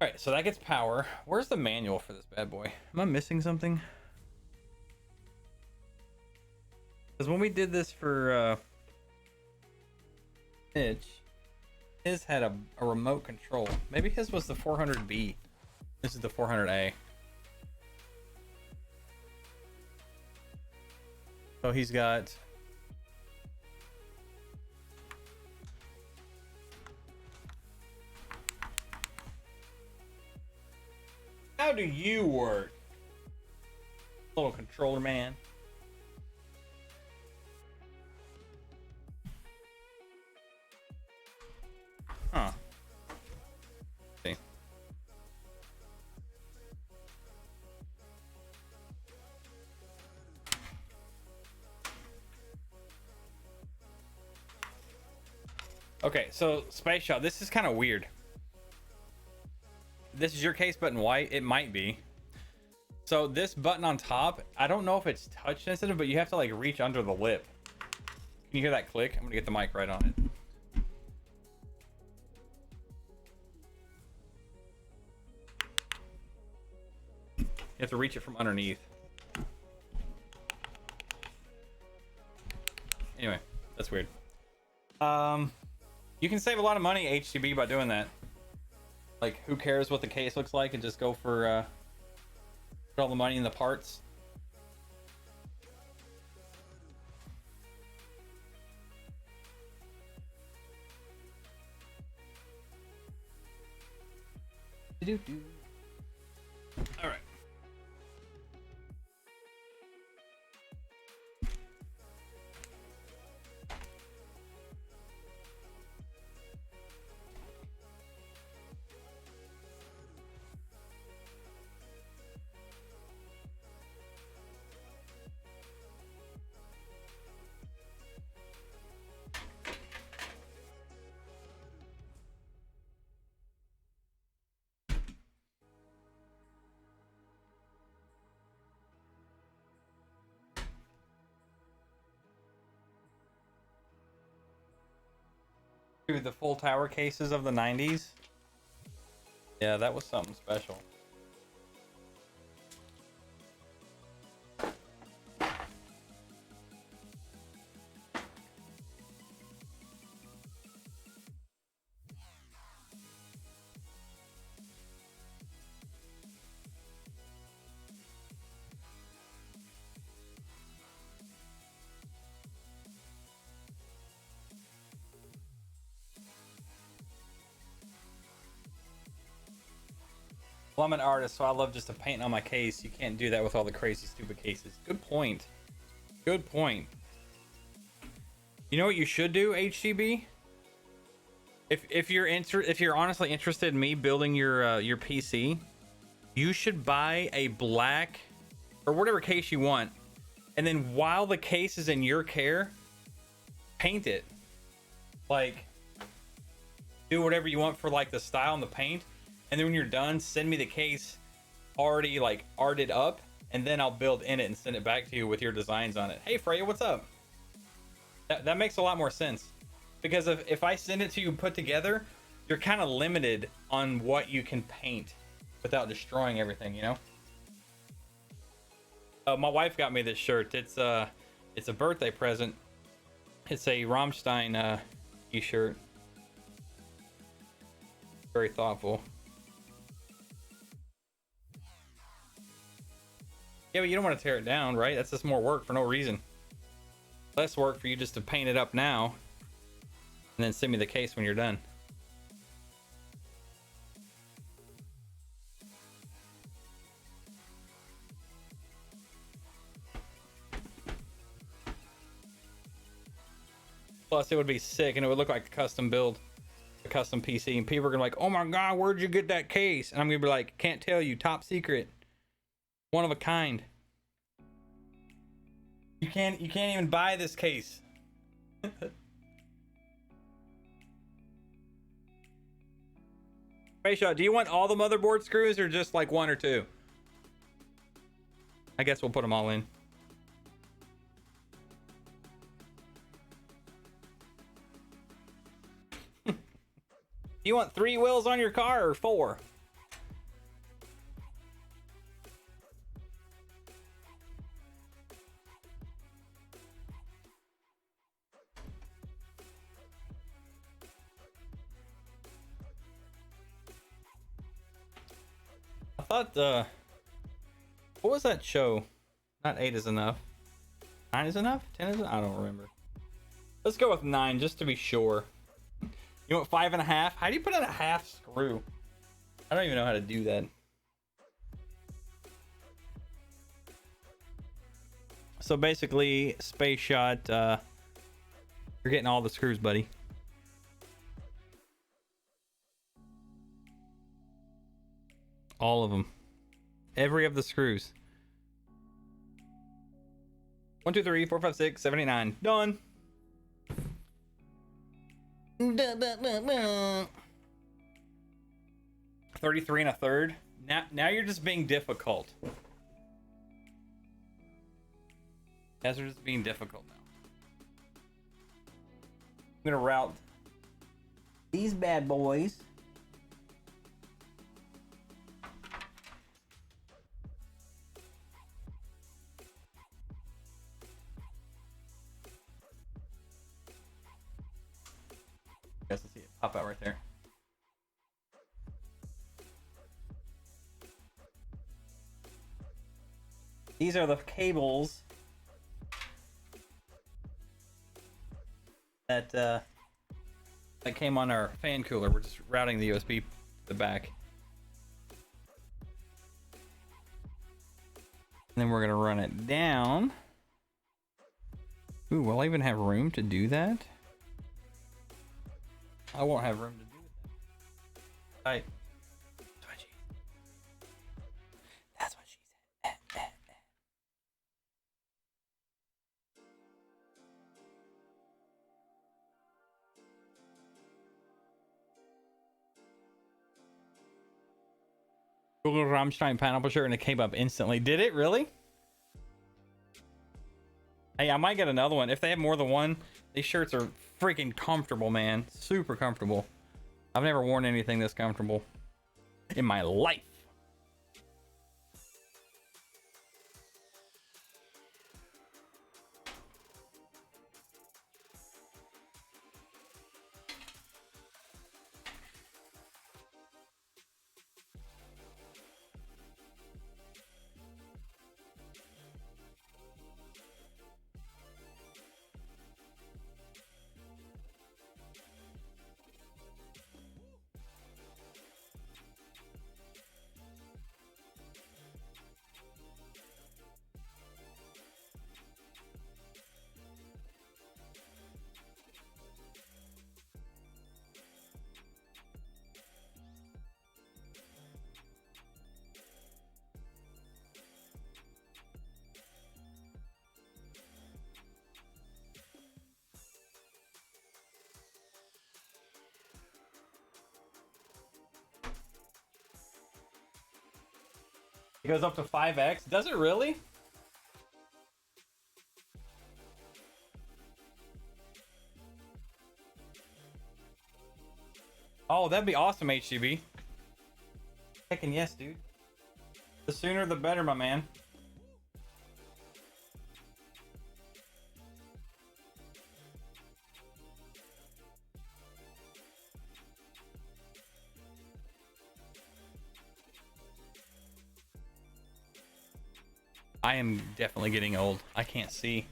All right, so that gets power. Where's the manual for this bad boy? Am I missing something? Because when we did this for Mitch, his had a remote control. Maybe his was the 400B. This is the 400A. So he's got... How do you work? Little controller man. Huh. See. Okay, so Spaceshot, this is kind of weird. This is your case button white. It might be. So this button on top, I don't know if it's touch sensitive, but you have to like reach under the lip. Can you hear that click? I'm gonna get the mic right on it. You have to reach it from underneath. Anyway, that's weird. You can save a lot of money, HTB, by doing that. Like, who cares what the case looks like, and just go for put all the money in the parts. All right. The full tower cases of the 90s. Yeah, that was something special. Well, I'm an artist, so I love just to paint on my case. You can't do that with all the crazy, stupid cases. Good point. Good point. You know what you should do, HTB? If you're honestly interested in me building your PC, you should buy a black or whatever case you want, and then while the case is in your care, paint it. Like, do whatever you want for like the style and the paint, and then when you're done, send me the case already like arted up, and then I'll build in it and send it back to you with your designs on it. Hey Freya, what's up? That makes a lot more sense, because if I send it to you put together, you're kind of limited on what you can paint without destroying everything, you know. My wife got me this shirt. It's a birthday present. It's a Rammstein t-shirt. Very thoughtful. Yeah, but you don't want to tear it down, right? That's just more work for no reason. Less work for you just to paint it up now and then send me the case when you're done. Plus, it would be sick and it would look like a custom build, a custom PC, and people are gonna be like, "Oh my god, where'd you get that case?" And I'm gonna be like, "Can't tell you, top secret, one of a kind. You can't even buy this case." Spaceshot, do you want all the motherboard screws or just like one or two? I guess we'll put them all in. Do you want 3 wheels on your car or 4? I thought, what was that show? Not 8 is enough. 9 is enough? 10 is enough? I don't remember. Let's go with 9 just to be sure. You want 5.5? How do you put in a half screw? I don't even know how to do that. So basically, Spaceshot, you're getting all the screws, buddy. All of them. Every of the screws. 1, 2, 3, 4, 5, 6, 7, 8, 9. Done. 33 1/3. Now you're just being difficult. Guys are just being difficult now. I'm gonna route these bad boys. You guys can see it pop out right there. These are the cables that came on our fan cooler. We're just routing the USB to the back. And then we're gonna run it down. Ooh, will I even have room to do that? I won't have room to do that. Right. That's what she said. Google Rammstein pineapple shirt and it came up instantly. Did it really? Hey, I might get another one. If they have more than one, these shirts are freaking comfortable, man. Super comfortable. I've never worn anything this comfortable in my life. It goes up to 5x. Does it really? Oh, that'd be awesome, HCB. Heckin' yes, dude. The sooner the better, my man. I am definitely getting old. I can't see.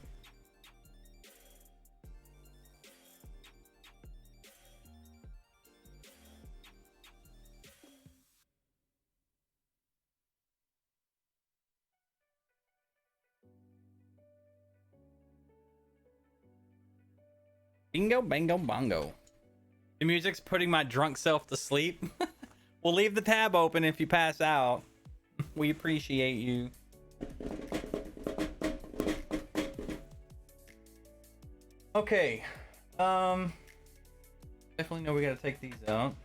Bingo, bango, bongo. The music's putting my drunk self to sleep. We'll leave the tab open if you pass out. We appreciate you. Okay. Definitely know we gotta take these out.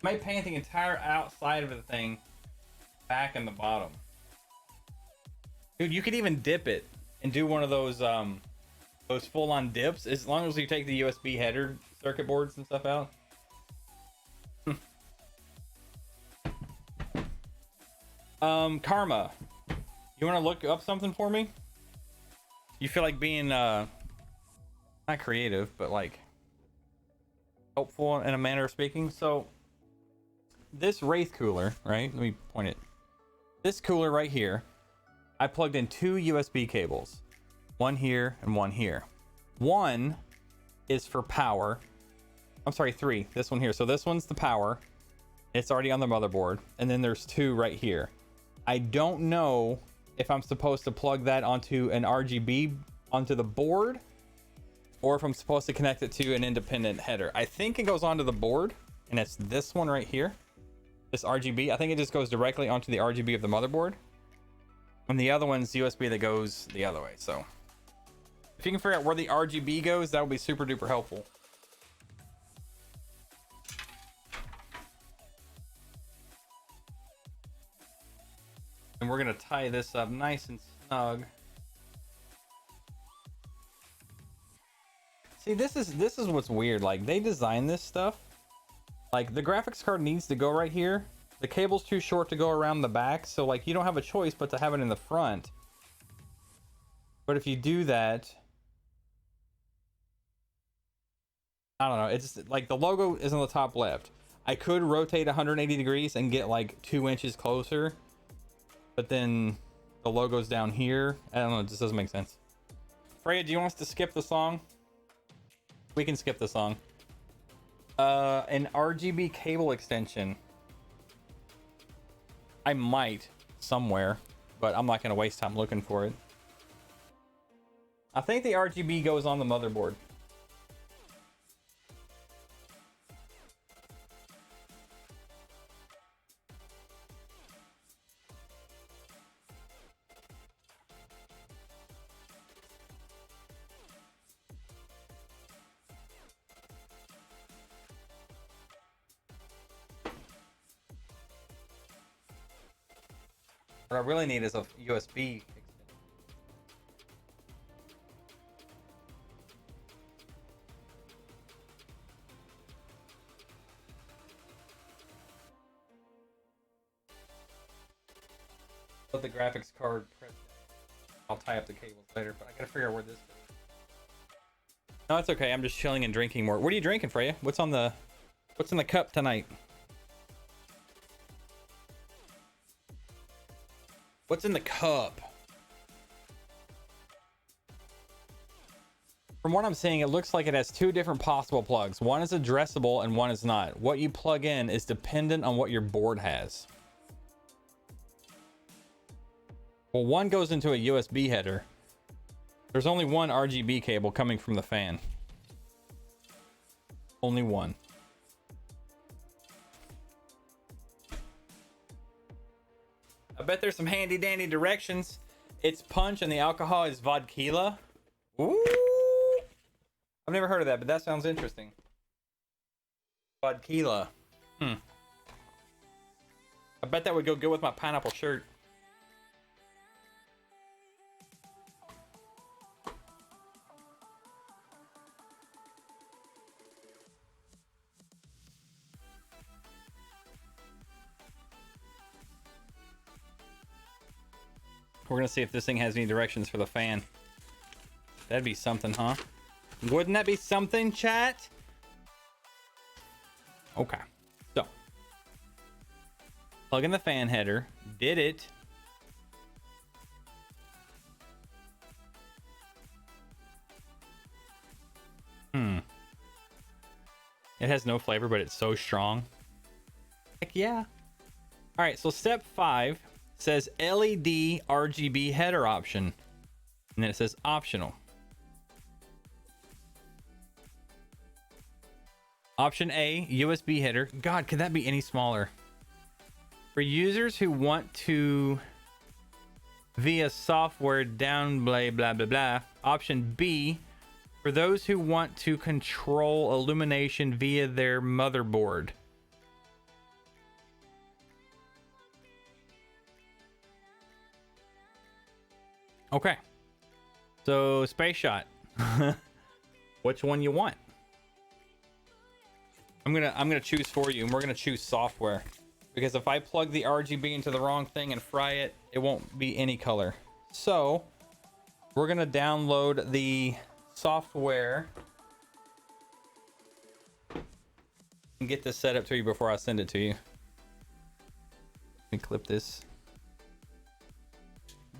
Might paint the entire outside of the thing back and the bottom. Dude, you could even dip it and do one of those full-on dips as long as you take the USB header circuit boards and stuff out. Karma, you want to look up something for me? You feel like being not creative, but like helpful in a manner of speaking? So this Wraith cooler, right? Let me point it. This cooler right here, I plugged in 2 USB cables, one here and one here. One is for power. I'm sorry, 3. This one here. So this one's the power. It's already on the motherboard. And then there's 2 right here. I don't know if I'm supposed to plug that onto an RGB onto the board or if I'm supposed to connect it to an independent header. I think it goes onto the board, and it's this one right here. This RGB. I think it just goes directly onto the RGB of the motherboard. And the other one's USB that goes the other way. So if you can figure out where the RGB goes, that would be super duper helpful. And we're gonna tie this up nice and snug. See, this is what's weird. Like, they designed this stuff. Like, the graphics card needs to go right here. The cable's too short to go around the back, so like you don't have a choice but to have it in the front. But if you do that, I don't know, it's like the logo is on the top left. I could rotate 180 degrees and get like 2 inches closer, but then the logo's down here. I don't know, it just doesn't make sense. Freya, do you want us to skip the song? We can skip the song. An RGB cable extension. I might somewhere, but I'm not going to waste time looking for it. I think the RGB goes on the motherboard. What I really need is a USB extension. Put the graphics card press. I'll tie up the cables later, but I gotta figure out where this goes. No, it's okay. I'm just chilling and drinking more. What are you drinking, Freya? What's in the cup tonight? What's in the cup? From what I'm seeing, it looks like it has 2 different possible plugs. One is addressable and one is not. What you plug in is dependent on what your board has. Well, one goes into a USB header. There's only one RGB cable coming from the fan. Only one. I bet there's some handy dandy directions. It's punch and the alcohol is vodka. Ooh. I've never heard of that, but that sounds interesting. Vodka. I bet that would go good with my pineapple shirt. We're gonna see if this thing has any directions for the fan. That'd be something, huh? Wouldn't that be something, chat? Okay. So. Plug in the fan header. Did it. It has no flavor, but it's so strong. Heck yeah. All right, so step 5 says LED RGB header option. And then it says optional. Option A, USB header. God, could that be any smaller? For users who want to via software down blah blah blah blah. Option B, for those who want to control illumination via their motherboard. Okay. So Spaceshot. Which one you want? I'm gonna choose for you, and we're gonna choose software. Because if I plug the RGB into the wrong thing and fry it, it won't be any color. So we're gonna download the software and get this set up to you before I send it to you. Let me clip this.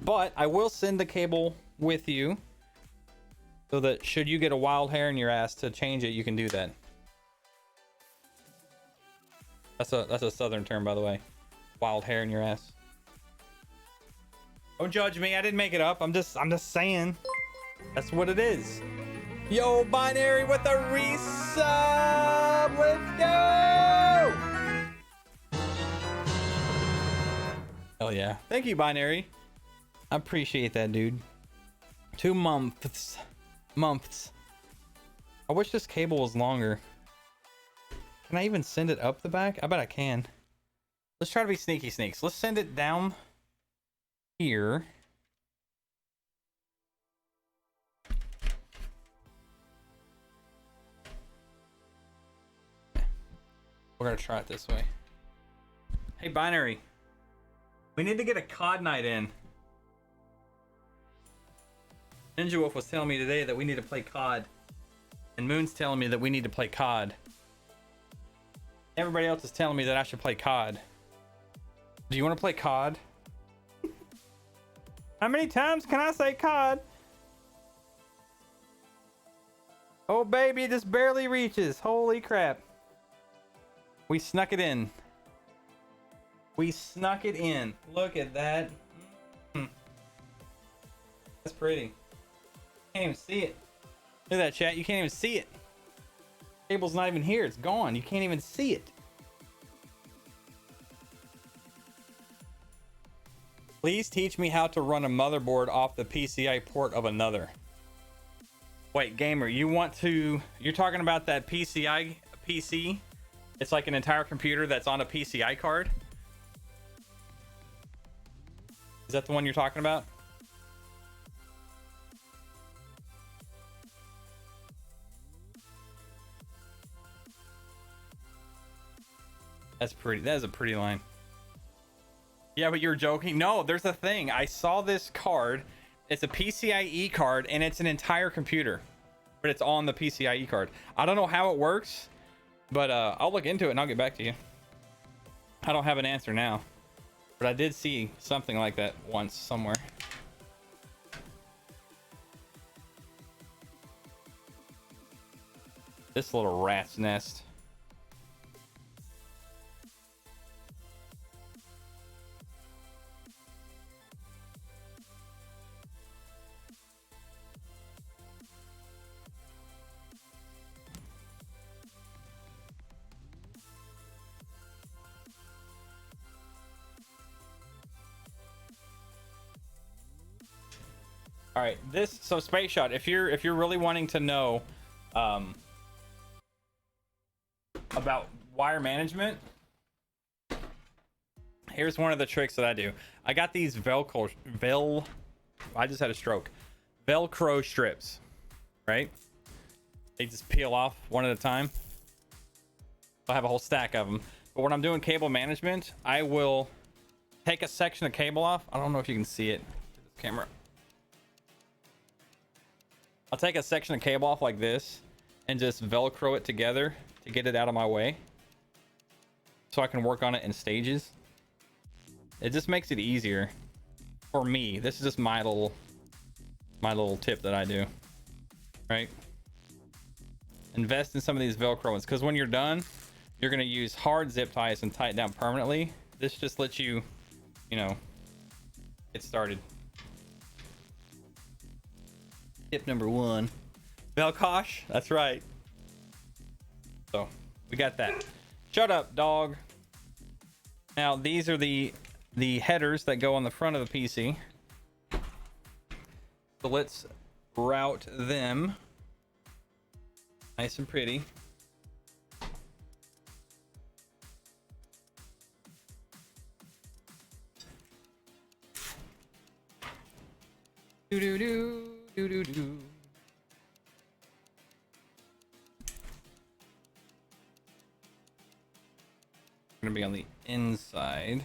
But I will send the cable with you so that should you get a wild hair in your ass to change it, you can do that. That's a southern term, by the way. Wild hair in your ass. Don't judge me. I didn't make it up. I'm just saying. That's what it is. Yo, Binary with a resub. Let's go. Hell yeah. Thank you, Binary. I appreciate that, dude. 2 months. I wish this cable was longer. Can I even send it up the back? I bet I can. Let's try to be sneaky sneaks. Let's send it down here. We're gonna try it this way. Hey, Binary. We need to get a COD night in. Ninja Wolf was telling me today that we need to play COD. And Moon's telling me that we need to play COD. Everybody else is telling me that I should play COD. Do you want to play COD? How many times can I say COD? Oh baby, this barely reaches. Holy crap. We snuck it in. We snuck it in. Look at that. That's pretty. Can't even see it. Look at that, chat. You can't even see it. Cable's not even here. It's gone. You can't even see it. Please teach me how to run a motherboard off the PCI port of another. Wait, gamer, you're talking about that PCI PC? It's like an entire computer that's on a PCI card? Is that the one you're talking about? That's pretty. That is a pretty line. Yeah, but you're joking. No, there's a thing. I saw this card. It's a PCIe card, and it's an entire computer, but it's on the PCIe card. I don't know how it works, but I'll look into it and I'll get back to you. I don't have an answer now, but I did see something like that once somewhere. This little rat's nest. All right, so Spaceshot, if you're really wanting to know about wire management, here's one of the tricks that I do. I got these I just had a stroke. Velcro strips, right? They just peel off one at a time. I have a whole stack of them. But when I'm doing cable management, I will take a section of cable off. I don't know if you can see it. This camera. I'll take a section of cable off like this and just Velcro it together to get it out of my way, so I can work on it in stages. It just makes it easier for me. This is just my little tip that I do, right? Invest in some of these Velcro ones, because when you're done, you're going to use hard zip ties and tie it down permanently. This just lets you, get started. Tip number 1, Velkosh. That's right. So we got that. Shut up, dog. Now these are the headers that go on the front of the PC. So let's route them nice and pretty. Do do do do do do. Gonna be on the inside.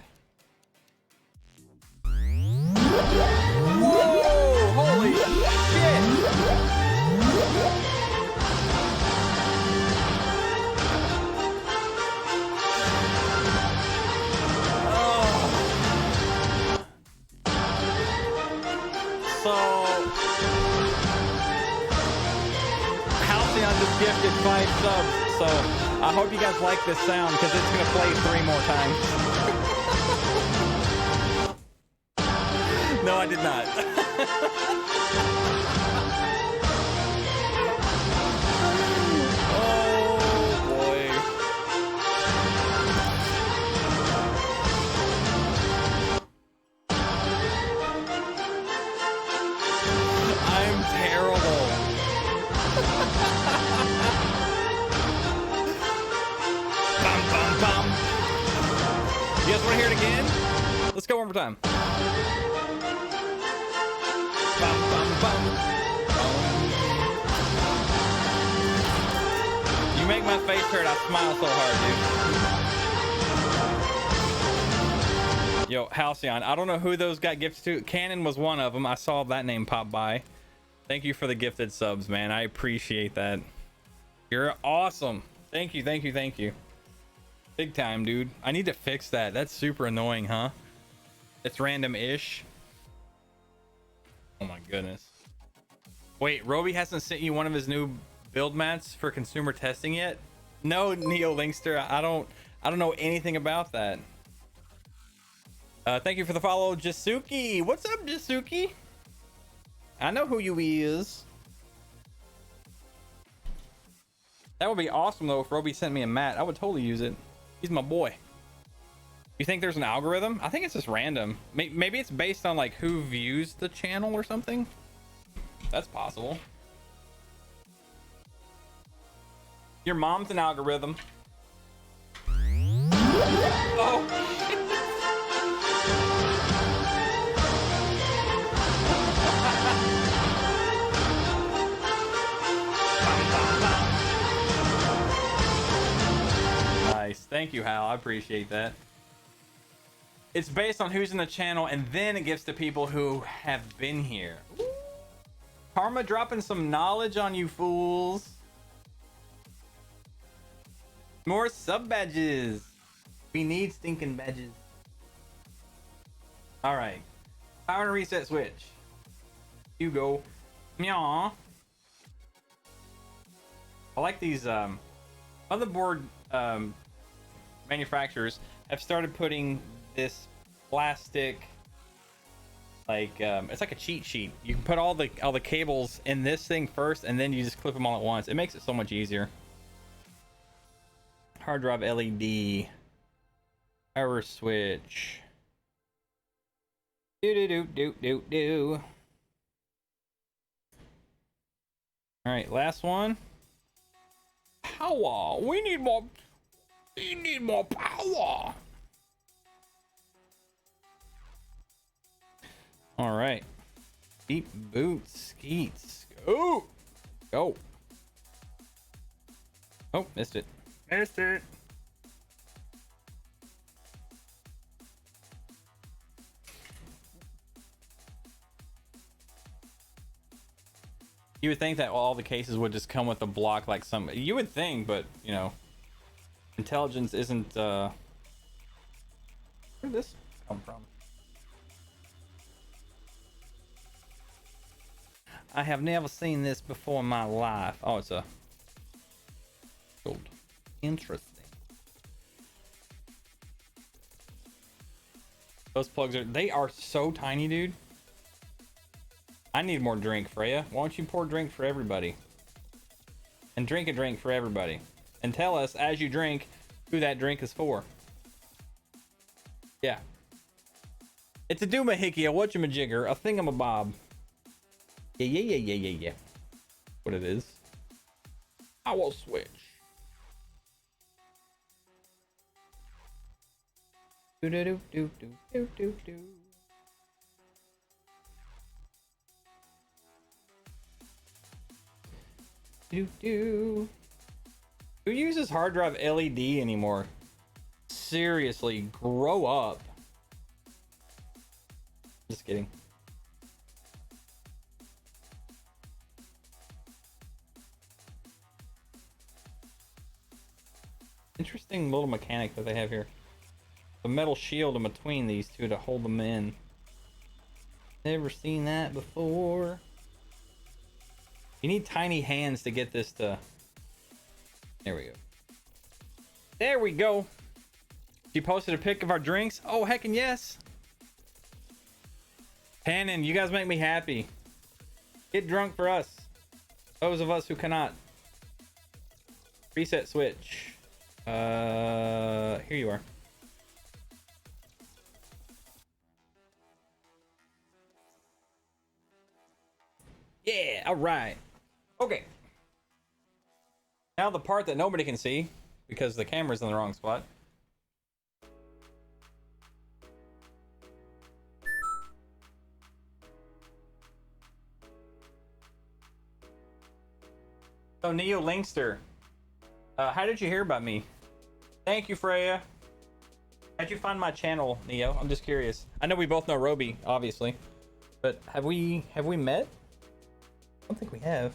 Whoa! Holy shit! Oh. So, Halcyon just gifted 5 subs. So I hope you guys like this sound, because it's gonna play 3 more times. No, I did not. Oh boy. I'm terrible. Bum, bum, bum. You guys want to hear it again? Let's go one more time. Bum, bum, bum. You make my face hurt. I smile so hard, dude. Yo, Halcyon, I don't know who those got gifts to. Cannon was one of them. I saw that name pop by. Thank you for the gifted subs, man. I appreciate that. You're awesome. Thank you, thank you, thank you. Big time, dude. I need to fix that. That's super annoying, huh? It's random-ish. Oh my goodness. Wait, Roby hasn't sent you one of his new build mats for consumer testing yet? No, Neo Linkster. I don't know anything about that. Thank you for the follow, Jasuki. What's up, Jasuki? I know who you is. That would be awesome though if Roby sent me a mat. I would totally use it. He's my boy. You think there's an algorithm? I think it's just random. Maybe it's based on like who views the channel or something. That's possible. Your mom's an algorithm. Oh. Nice. Thank you, Hal. I appreciate that. It's based on who's in the channel, and then it gives to people who have been here. Ooh. Karma dropping some knowledge on you fools. More sub badges. We need stinking badges. All right. Power and reset switch. You go. Meow. I like these motherboard manufacturers have started putting this plastic, like it's like a cheat sheet. You can put all the cables in this thing first, and then you just clip them all at once. It makes it so much easier. Hard drive LED, power switch. Do do do do do do. All right, last one. Power. We need more. We need more power. All right. Deep boots, skeets. Go. Go. Oh, missed it. Missed it. You would think that all the cases would just come with a block like some. You would think, but you know, intelligence isn't. Where did this come from? I have never seen this before in my life. Oh, it's a gold. Interesting. Those plugs they are so tiny, dude. I need more drink, Freya. Why don't you pour drink for everybody? And drink a drink for everybody. And tell us, as you drink, who that drink is for. Yeah. It's a doomahickey, a whatchamajigger, a thingamabob. Yeah. What it is. I will switch. Do. Who uses hard drive LED anymore? Seriously, grow up. Just kidding. Interesting little mechanic that they have here. The metal shield in between these two to hold them in. Never seen that before. You need tiny hands to get this to... There we go. There we go. She posted a pic of our drinks. Oh, heckin' yes. Hannon, you guys make me happy. Get drunk for us. Those of us who cannot. Reset switch. Here you are. Yeah, all right. Okay. Now the part that nobody can see because the camera's in the wrong spot. So Neo Linkster, how did you hear about me? Thank you, Freya. How'd you find my channel, Neo? I'm just curious. I know we both know Roby, obviously, but have we met? I don't think we have.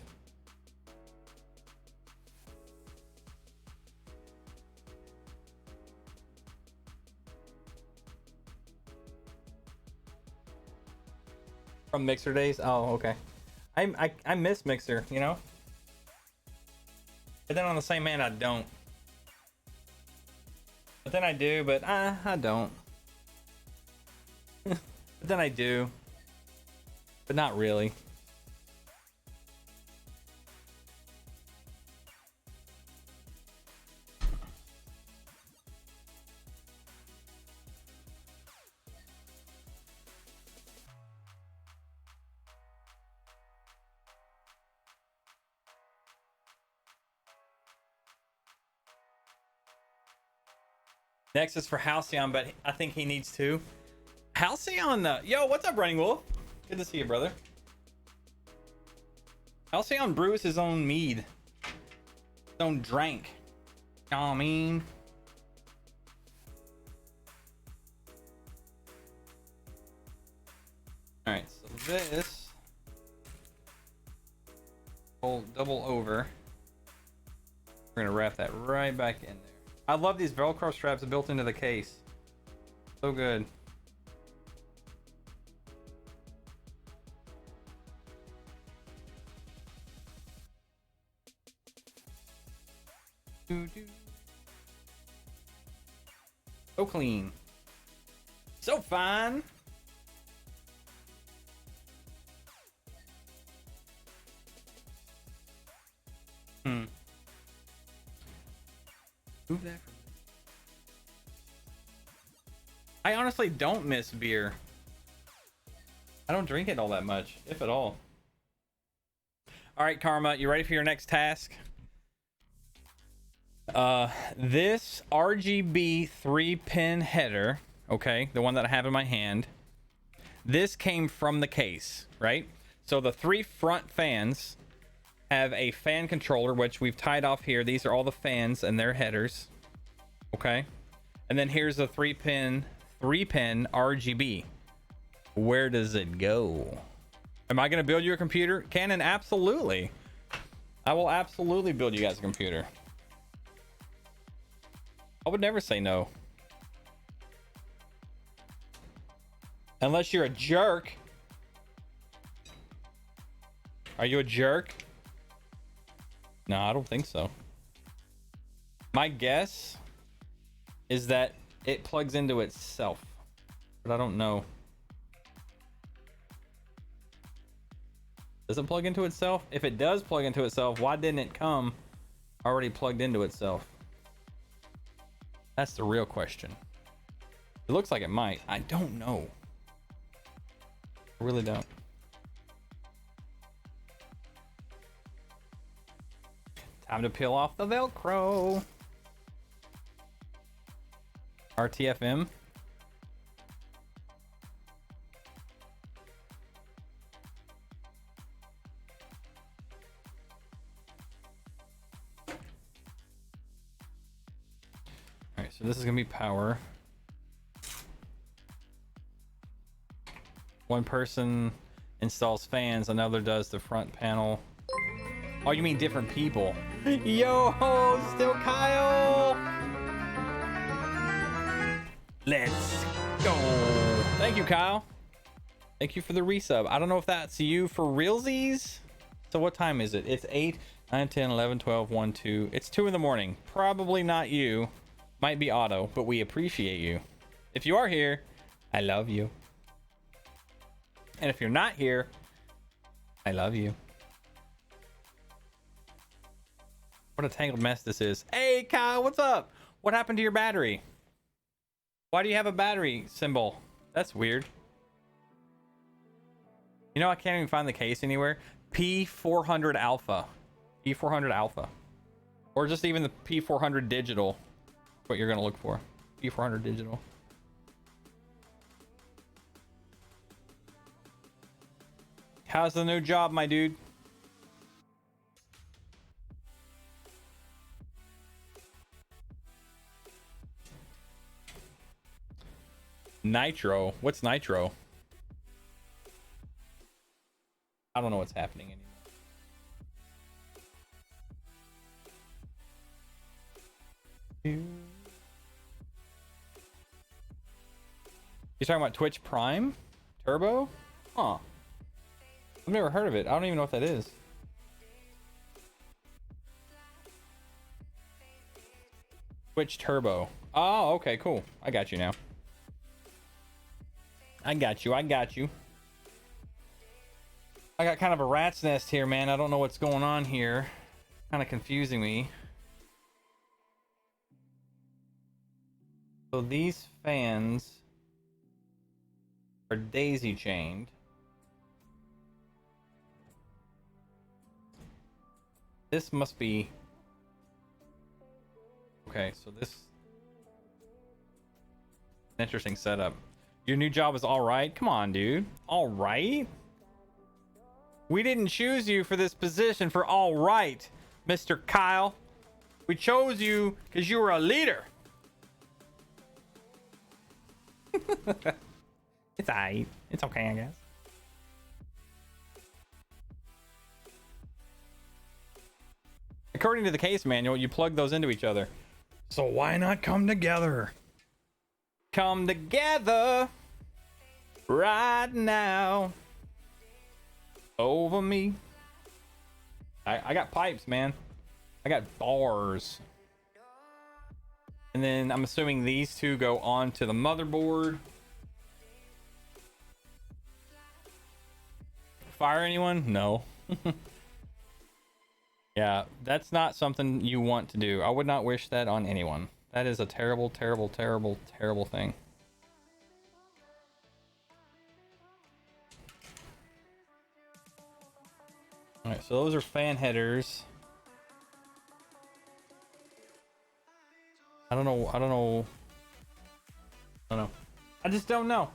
From Mixer days? Oh, okay. I miss Mixer, you know? But then on the same hand, I don't. But then I do, but I don't. But then I do. But not really. Next is for Halcyon, but I think he needs two. Halcyon, yo, what's up, Running Wolf? Good to see you, brother. Halcyon brews his own mead, his own drink. You know what I mean? All right, so this whole double over. We're gonna wrap that right back in there. I love these Velcro straps built into the case. So good. So clean. So fine. Move that from me. I honestly don't miss beer. I don't drink it all that much, if at all. All right, Karma, you ready for your next task? This RGB 3-pin header, okay, the one that I have in my hand, this came from the case, right? So the 3 front fans have a fan controller, which we've tied off here. These are all the fans and their headers, okay? And then here's a 3-pin RGB. Where does it go? Am I going to build you a computer? Canon, absolutely. I will absolutely build you guys a computer. I would never say no. Unless you're a jerk. Are you a jerk? No, I don't think so. My guess is that it plugs into itself, but I don't know. Does it plug into itself? If it does plug into itself, why didn't it come already plugged into itself? That's the real question. It looks like it might. I don't know. I really don't. Time to peel off the Velcro. RTFM. Alright, so this is gonna be power. One person installs fans, another does the front panel. Oh, you mean different people? Yo, still Kyle. Let's go. Thank you, Kyle. Thank you for the resub. I don't know if that's you for realsies. So what time is it? It's 8, 9, 10, 11, 12, 1, 2. It's 2 in the morning. Probably not you. Might be Otto, but we appreciate you. If you are here, I love you. And if you're not here, I love you. What a tangled mess this is. Hey, Kyle, what's up? What happened to your battery? Why do you have a battery symbol? That's weird. You know, I can't even find the case anywhere. P400 Alpha. P400 Alpha. Or just even the P400 Digital. What you're going to look for. P400 Digital. How's the new job, my dude? Nitro? What's Nitro? I don't know what's happening anymore. You're talking about Twitch Prime? Turbo? Huh. I've never heard of it. I don't even know what that is. Twitch Turbo. Oh, okay, cool. I got you now. I got you. I got you. I got kind of a rat's nest here, man. I don't know what's going on here. Kind of confusing me. So these fans are daisy chained. This must be... Okay, so this... Interesting setup. Your new job is all right? Come on, dude. All right? We didn't choose you for this position for all right, Mr. Kyle. We chose you because you were a leader. It's all right. It's okay, I guess. According to the case manual, you plug those into each other. So why not come together? Come together right now over me. I got pipes, man. I got bars. And then I'm assuming these two go onto the motherboard. Fire anyone? No. Yeah, that's not something you want to do. I would not wish that on anyone. That is a terrible, terrible, terrible, terrible thing. All right, so those are fan headers. I don't know. I just don't know.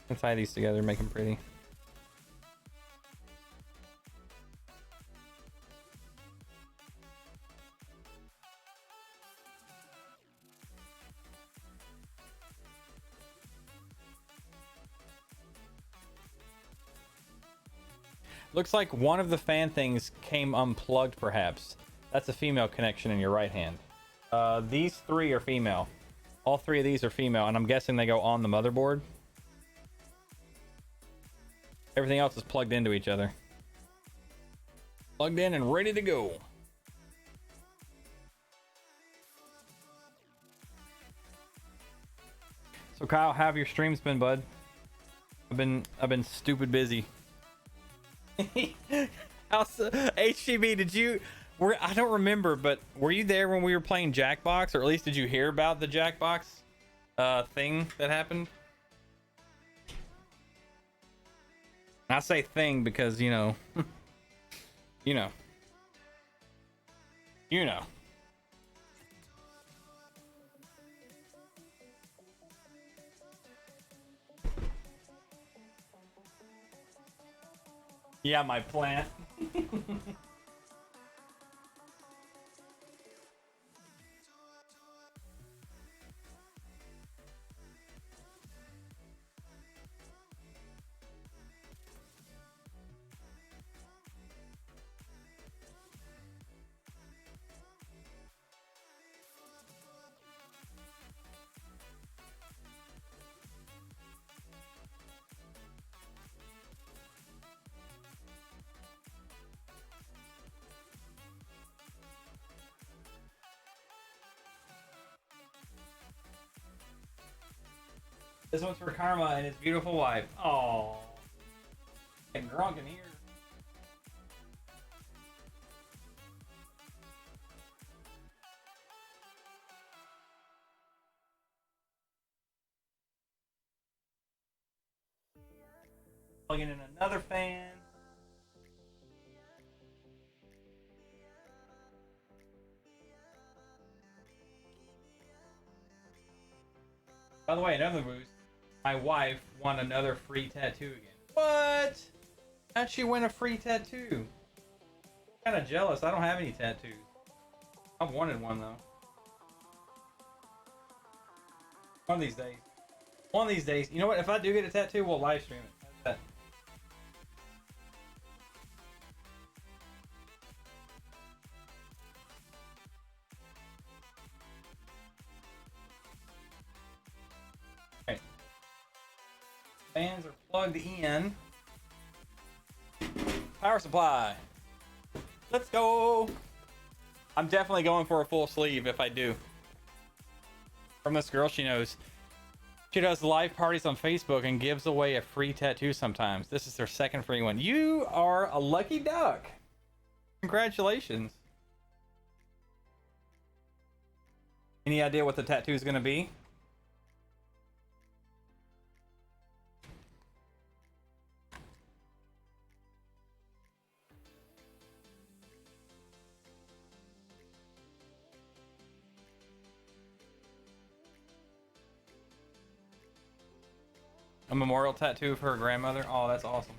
I can tie these together, make them pretty. Looks like one of the fan things came unplugged, perhaps. That's a female connection in your right hand. These three are female. All three of these are female, and I'm guessing they go on the motherboard. Everything else is plugged into each other. Plugged in and ready to go. So Kyle, how have your streams been, bud? I've been stupid busy. How's HGB? Did you? I don't remember, but were you there when we were playing Jackbox, or at least did you hear about the Jackbox thing that happened? I say thing because you know, you know. Yeah, my plant. This one's for Karma and his beautiful wife. Oh, getting drunk in here. Plugging in another fan. By the way, another boost. My wife won another free tattoo again. What? How'd she win a free tattoo? I'm kind of jealous. I don't have any tattoos. I've wanted one though. One of these days. One of these days. You know what? If I do get a tattoo, we'll live stream it. That's that. Okay. Fans are plugged in. Power supply. Let's go. I'm definitely going for a full sleeve if I do. From this girl she knows. She does live parties on Facebook and gives away a free tattoo sometimes. This is her second free one. You are a lucky duck. Congratulations. Any idea what the tattoo is going to be? A memorial tattoo for her grandmother. Oh, that's awesome.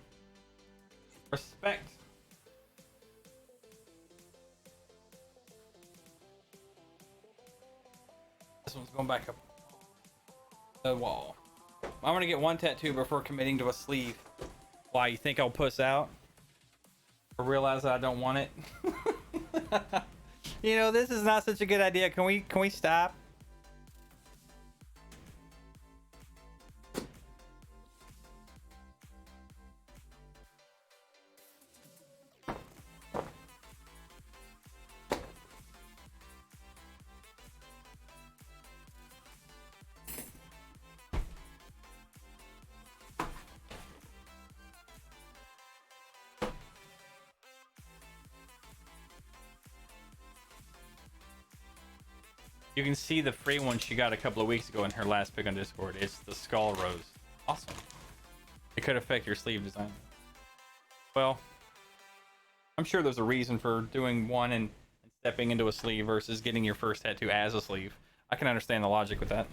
Respect. This one's going back up the wall. I'm gonna get one tattoo before committing to a sleeve. Why, you think I'll puss out? Or realize that I don't want it? You know, this is not such a good idea. Can we stop? You can see the free one she got a couple of weeks ago in her last pick on Discord. It's the skull rose. Awesome. It could affect your sleeve design. Well, I'm sure there's a reason for doing one and stepping into a sleeve versus getting your first tattoo as a sleeve. I can understand the logic with that.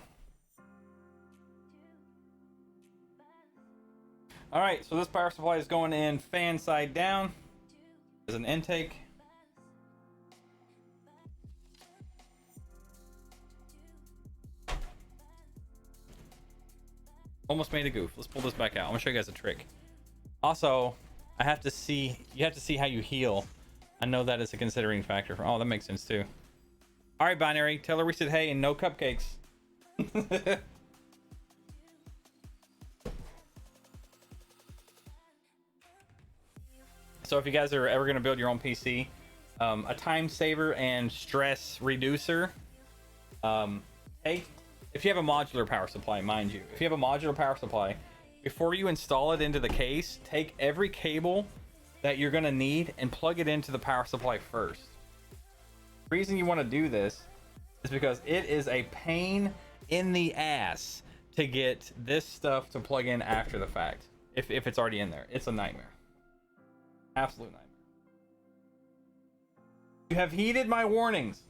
All right, so this power supply is going in fan side down as an intake. Almost made a goof. Let's pull this back out. I'm gonna show you guys a trick. Also, you have to see how you heal. I know that is a considering factor. Oh, that makes sense too. All right, Binary, tell her we said hey and no cupcakes. So if you guys are ever going to build your own PC, a time saver and stress reducer, hey, if you have a modular power supply, mind you, if you have a modular power supply, before you install it into the case, take every cable that you're going to need and plug it into the power supply first. The reason you want to do this is because it is a pain in the ass to get this stuff to plug in after the fact. If it's already in there, it's a nightmare. Absolute nightmare. You have heeded my warnings.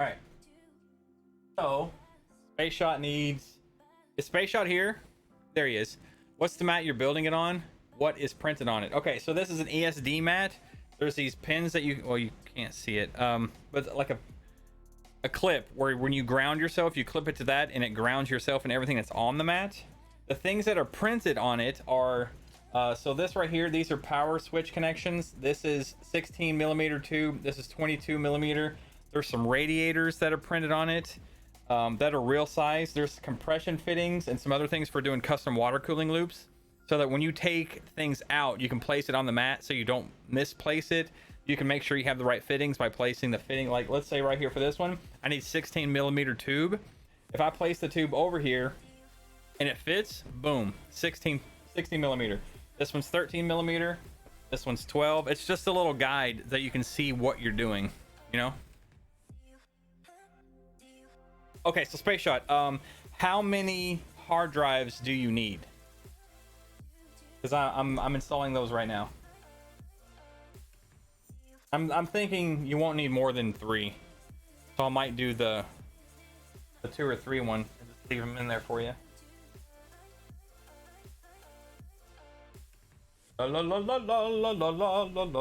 All right. So, Spaceshot needs... Is Spaceshot here? There he is. What's the mat you're building it on? What is printed on it? Okay, so this is an ESD mat. There's these pins that you... Well, you can't see it. But like a clip where when you ground yourself, you clip it to that and it grounds yourself and everything that's on the mat. The things that are printed on it are... so this right here, these are power switch connections. This is 16 millimeter tube. This is 22 millimeter. There's some radiators that are printed on it that are real size. There's compression fittings and some other things for doing custom water cooling loops, so that when you take things out, you can place it on the mat so you don't misplace it. You can make sure you have the right fittings by placing the fitting. Like let's say right here for this one, I need 16 millimeter tube. If I place the tube over here and it fits, boom, 16 millimeter. This one's 13 millimeter. This one's 12. It's just a little guide that you can see what you're doing, you know? Okay, so Spaceshot, how many hard drives do you need? Because I'm installing those right now. I'm thinking you won't need more than 3. So I might do the 2 or 3 one and just leave them in there for you. La la la la la la la la la la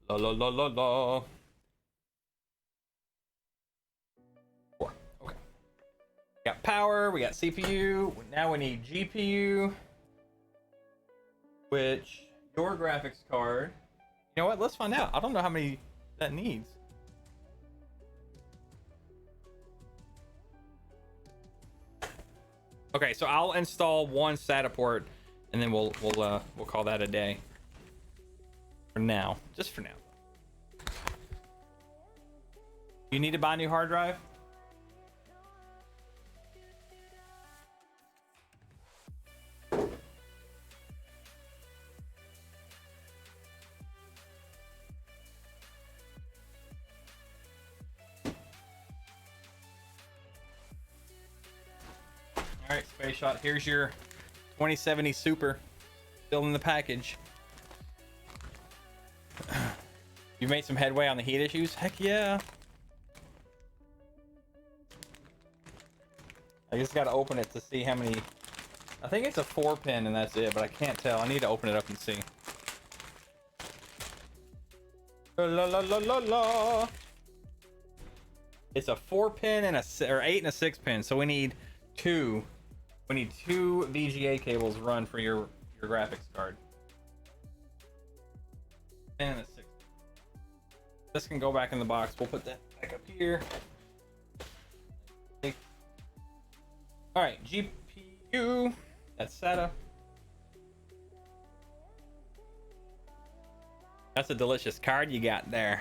la la la la la. 4. Okay. We got power. We got CPU. Now we need GPU. Which your graphics card? You know what? Let's find out. I don't know how many that needs. Okay, so I'll install one SATA port. And then we'll call that a day. For now, just for now. You need to buy a new hard drive? All right, Spaceshot. Here's your 2070 Super, still in the package. You made some headway on the heat issues? Heck yeah. I just gotta open it to see how many. I think it's a 4-pin and that's it, but I can't tell. I need to open it up and see. La la la la la. It's a 4-pin and or 8 and a 6-pin, so we need 2. We need 2 VGA cables run for your graphics card. And a 6. This can go back in the box. We'll put that back up here. All right, GPU. That's SATA. That's a delicious card you got there.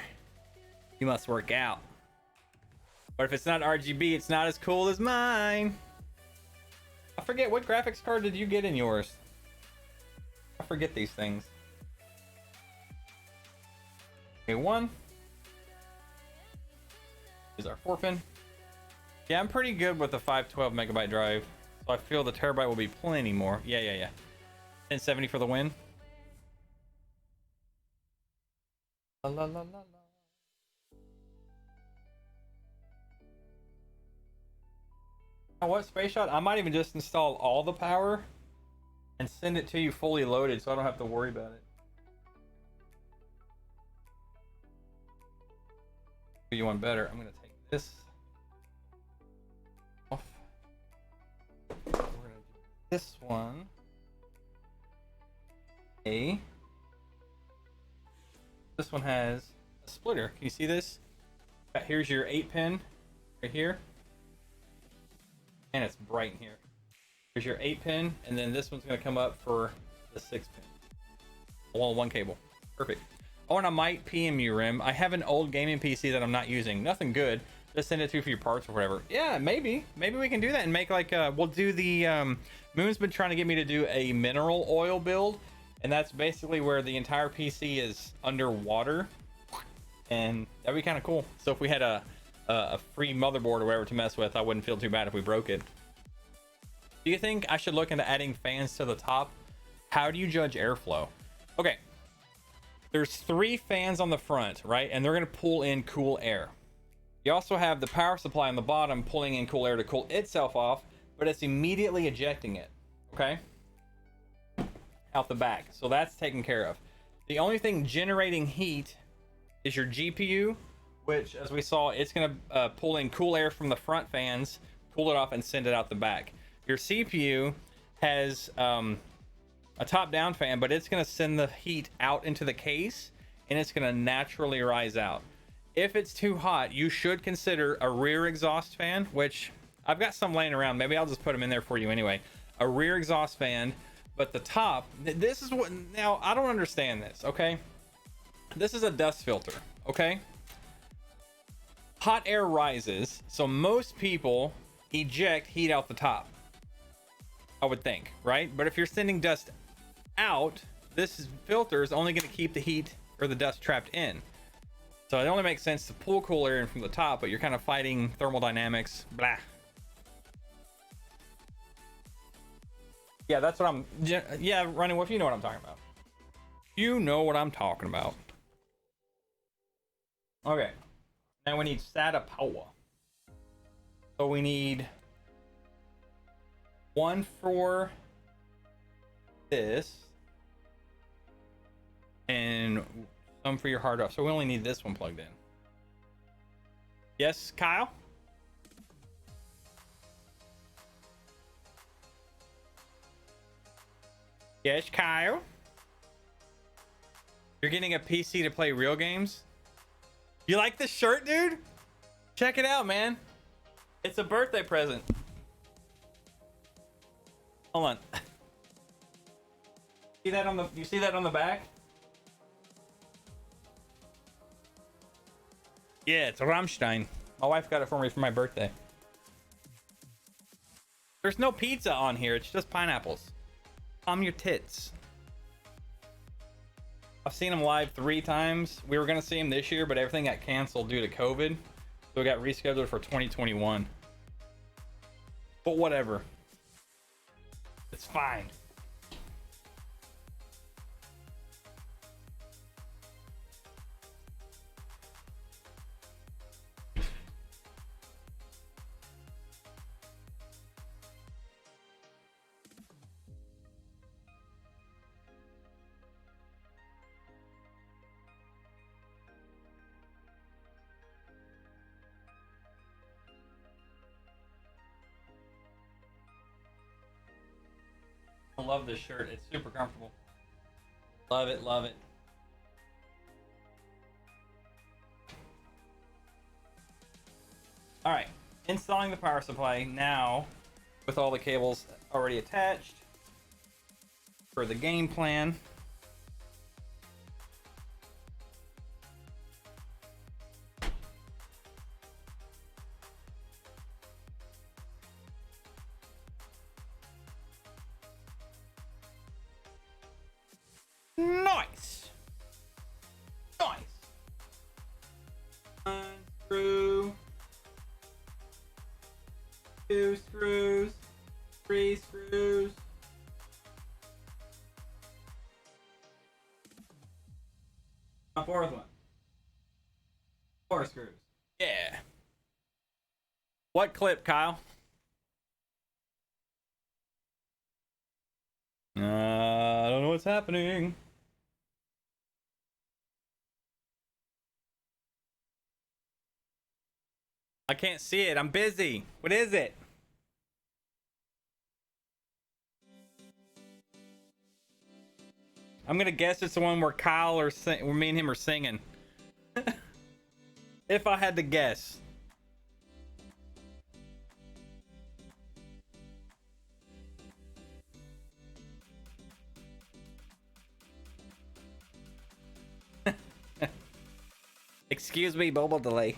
You must work out. But if it's not RGB, it's not as cool as mine. I forget, what graphics card did you get in yours? I forget these things. Okay, 1 is our 4-pin. Yeah, I'm pretty good with the 512 megabyte drive, so I feel the terabyte will be plenty more. Yeah. 1070 for the win. La, la, la, la, la. You know what, Spaceshot? I might even just install all the power and send it to you fully loaded so I don't have to worry about it. You want better? I'm gonna take this off. We're gonna do this one. This one has a splitter. Can you see this? Here's your 8-pin right here. And it's bright in here. Here's your 8-pin, and then this one's gonna come up for the 6-pin. All on one cable. Perfect. Oh, and I might PM you, Rem. I have an old gaming PC that I'm not using. Nothing good. Just send it to you for your parts or whatever. Yeah, maybe we can do that and make like we'll do the Moon's been trying to get me to do a mineral oil build, and that's basically where the entire PC is underwater, and that'd be kind of cool. So if we had a free motherboard or whatever to mess with, I wouldn't feel too bad if we broke it. Do you think I should look into adding fans to the top? How do you judge airflow? Okay, there's 3 fans on the front, right? And they're going to pull in cool air. You also have the power supply on the bottom pulling in cool air to cool itself off, but it's immediately ejecting it, okay? Out the back. So that's taken care of. The only thing generating heat is your GPU, which, as we saw, it's going to pull in cool air from the front fans, cool it off, and send it out the back. Your CPU has a top-down fan, but it's going to send the heat out into the case, and it's going to naturally rise out. If it's too hot, you should consider a rear exhaust fan, which I've got some laying around. Maybe I'll just put them in there for you anyway. A rear exhaust fan, but the top, this is what, now I don't understand this, okay? This is a dust filter, okay? Hot air rises, so most people eject heat out the top, I would think, right? But if you're sending dust out, this filter is only going to keep the heat or the dust trapped in. So it only makes sense to pull cool air in from the top, but you're kind of fighting thermodynamics. Blah. Yeah, that's what I'm... Yeah, Running Wolf, you know what I'm talking about. You know what I'm talking about. Okay. Now we need SATA power. So we need 1 for this. And some for your hard drive. So we only need this one plugged in. Yes, Kyle? Yes, Kyle? You're getting a PC to play real games? You like this shirt, dude? Check it out, man. It's a birthday present. Hold on. See that on the, you see that on the back? Yeah, it's Rammstein. My wife got it for me for my birthday. There's no pizza on here. It's just pineapples. Calm your tits. I've seen him live 3 times. We were going to see him this year, but everything got canceled due to COVID. So we got rescheduled for 2021. But whatever. It's fine. I love this shirt. It's super comfortable. Love it, love it. All right, installing the power supply now with all the cables already attached for the game plan. Nice. Nice. 1 screw. 2 screws. 3 screws. A 4th one. Four screws. Yeah. What clip, Kyle? I don't know what's happening. I can't see it. I'm busy. What is it? I'm gonna guess it's the one where Kyle or where me and him are singing. If I had to guess. Excuse me, mobile delay.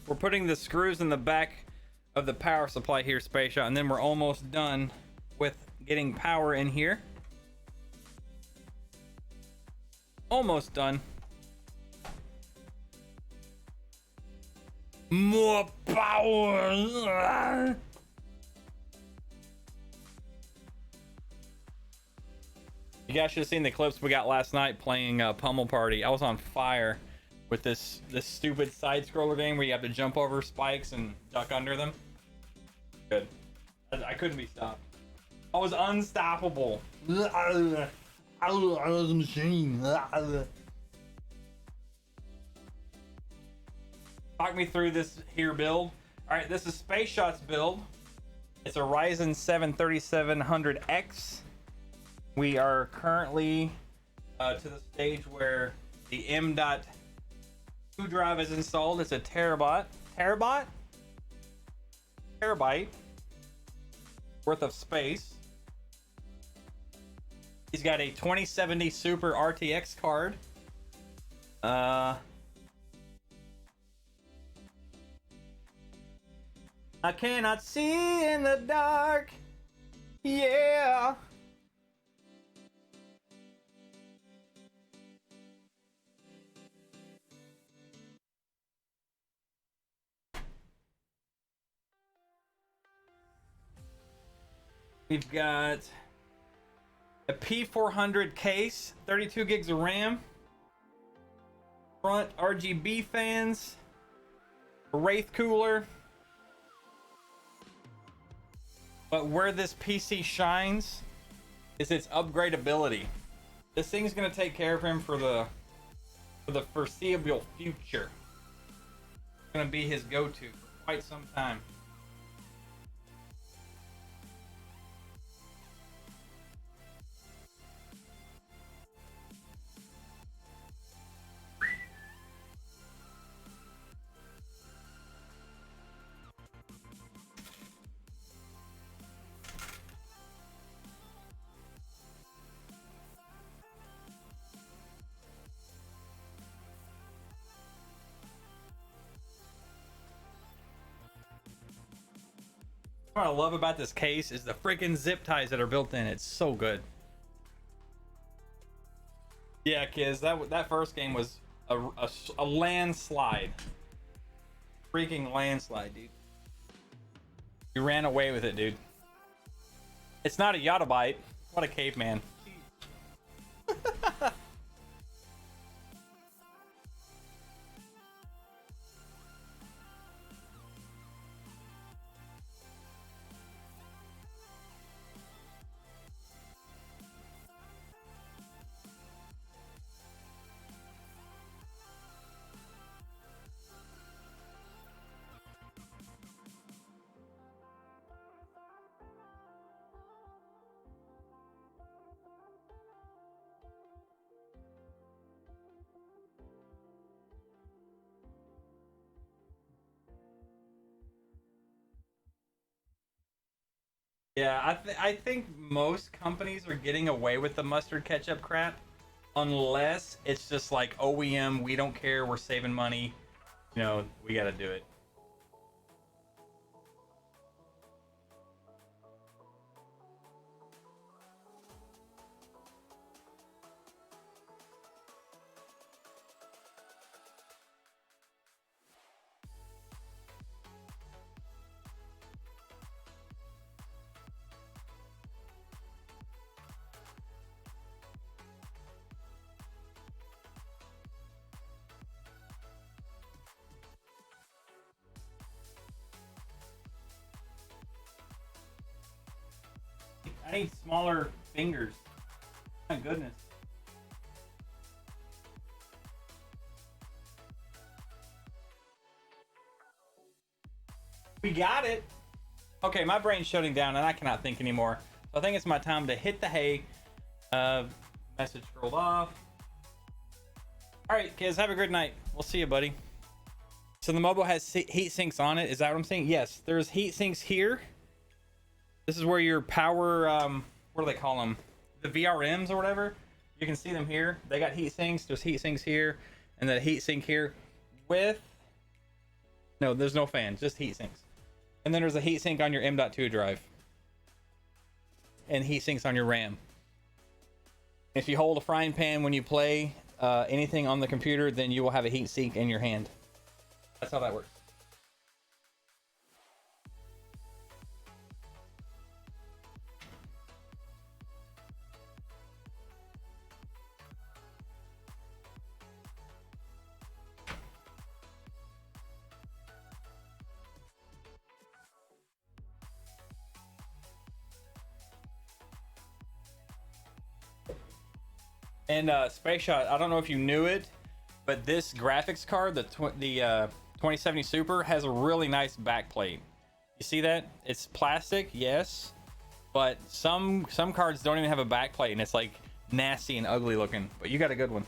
We're putting the screws in the back of the power supply here, Spaceshot, and then we're almost done with getting power in here. Almost done. More power. You guys should have seen the clips we got last night playing Pummel Party. I was on fire with this stupid side scroller game where you have to jump over spikes and duck under them. Good. I couldn't be stopped. I was unstoppable. I was a machine. Talk me through this here build. All right, this is Spaceshot's build. It's a Ryzen 7 3700X. We are currently to the stage where the M.2 drive is installed. It's a terabyte worth of space. He's got a 2070 Super RTX card. I cannot see in the dark. Yeah. We've got a P400 case, 32 gigs of RAM, front RGB fans, a Wraith cooler. But where this PC shines is its upgradability. This thing's gonna take care of him for the foreseeable future. It's gonna be his go-to for quite some time. What I love about this case is the freaking zip ties that are built in. It's so good. Yeah, kids, that first game was a landslide. Freaking landslide, dude. You ran away with it, dude. It's not a yottabyte. What a caveman. Yeah, I think most companies are getting away with the mustard ketchup crap, unless it's just like OEM. We don't care. We're saving money. You know, we got to do it. I need smaller fingers. My goodness. We got it. Okay, my brain's shutting down and I cannot think anymore. So I think it's my time to hit the hay. Message scrolled off. All right, kids, have a good night. We'll see you, buddy. So the mobile has heat sinks on it. Is that what I'm saying? Yes, there's heat sinks here. This is where your power, what do they call them? The VRMs or whatever. You can see them here. They got heat sinks. There's heat sinks here, and then a heat sink here with, no, there's no fan, just heat sinks. And then there's a heat sink on your M.2 drive. And heat sinks on your RAM. If you hold a frying pan when you play anything on the computer, then you will have a heat sink in your hand. That's how that works. And Spaceshot, I don't know if you knew it, but this graphics card, the 2070 Super, has a really nice backplate. You see that? It's plastic, yes, but some cards don't even have a backplate, and it's like nasty and ugly looking. But you got a good one.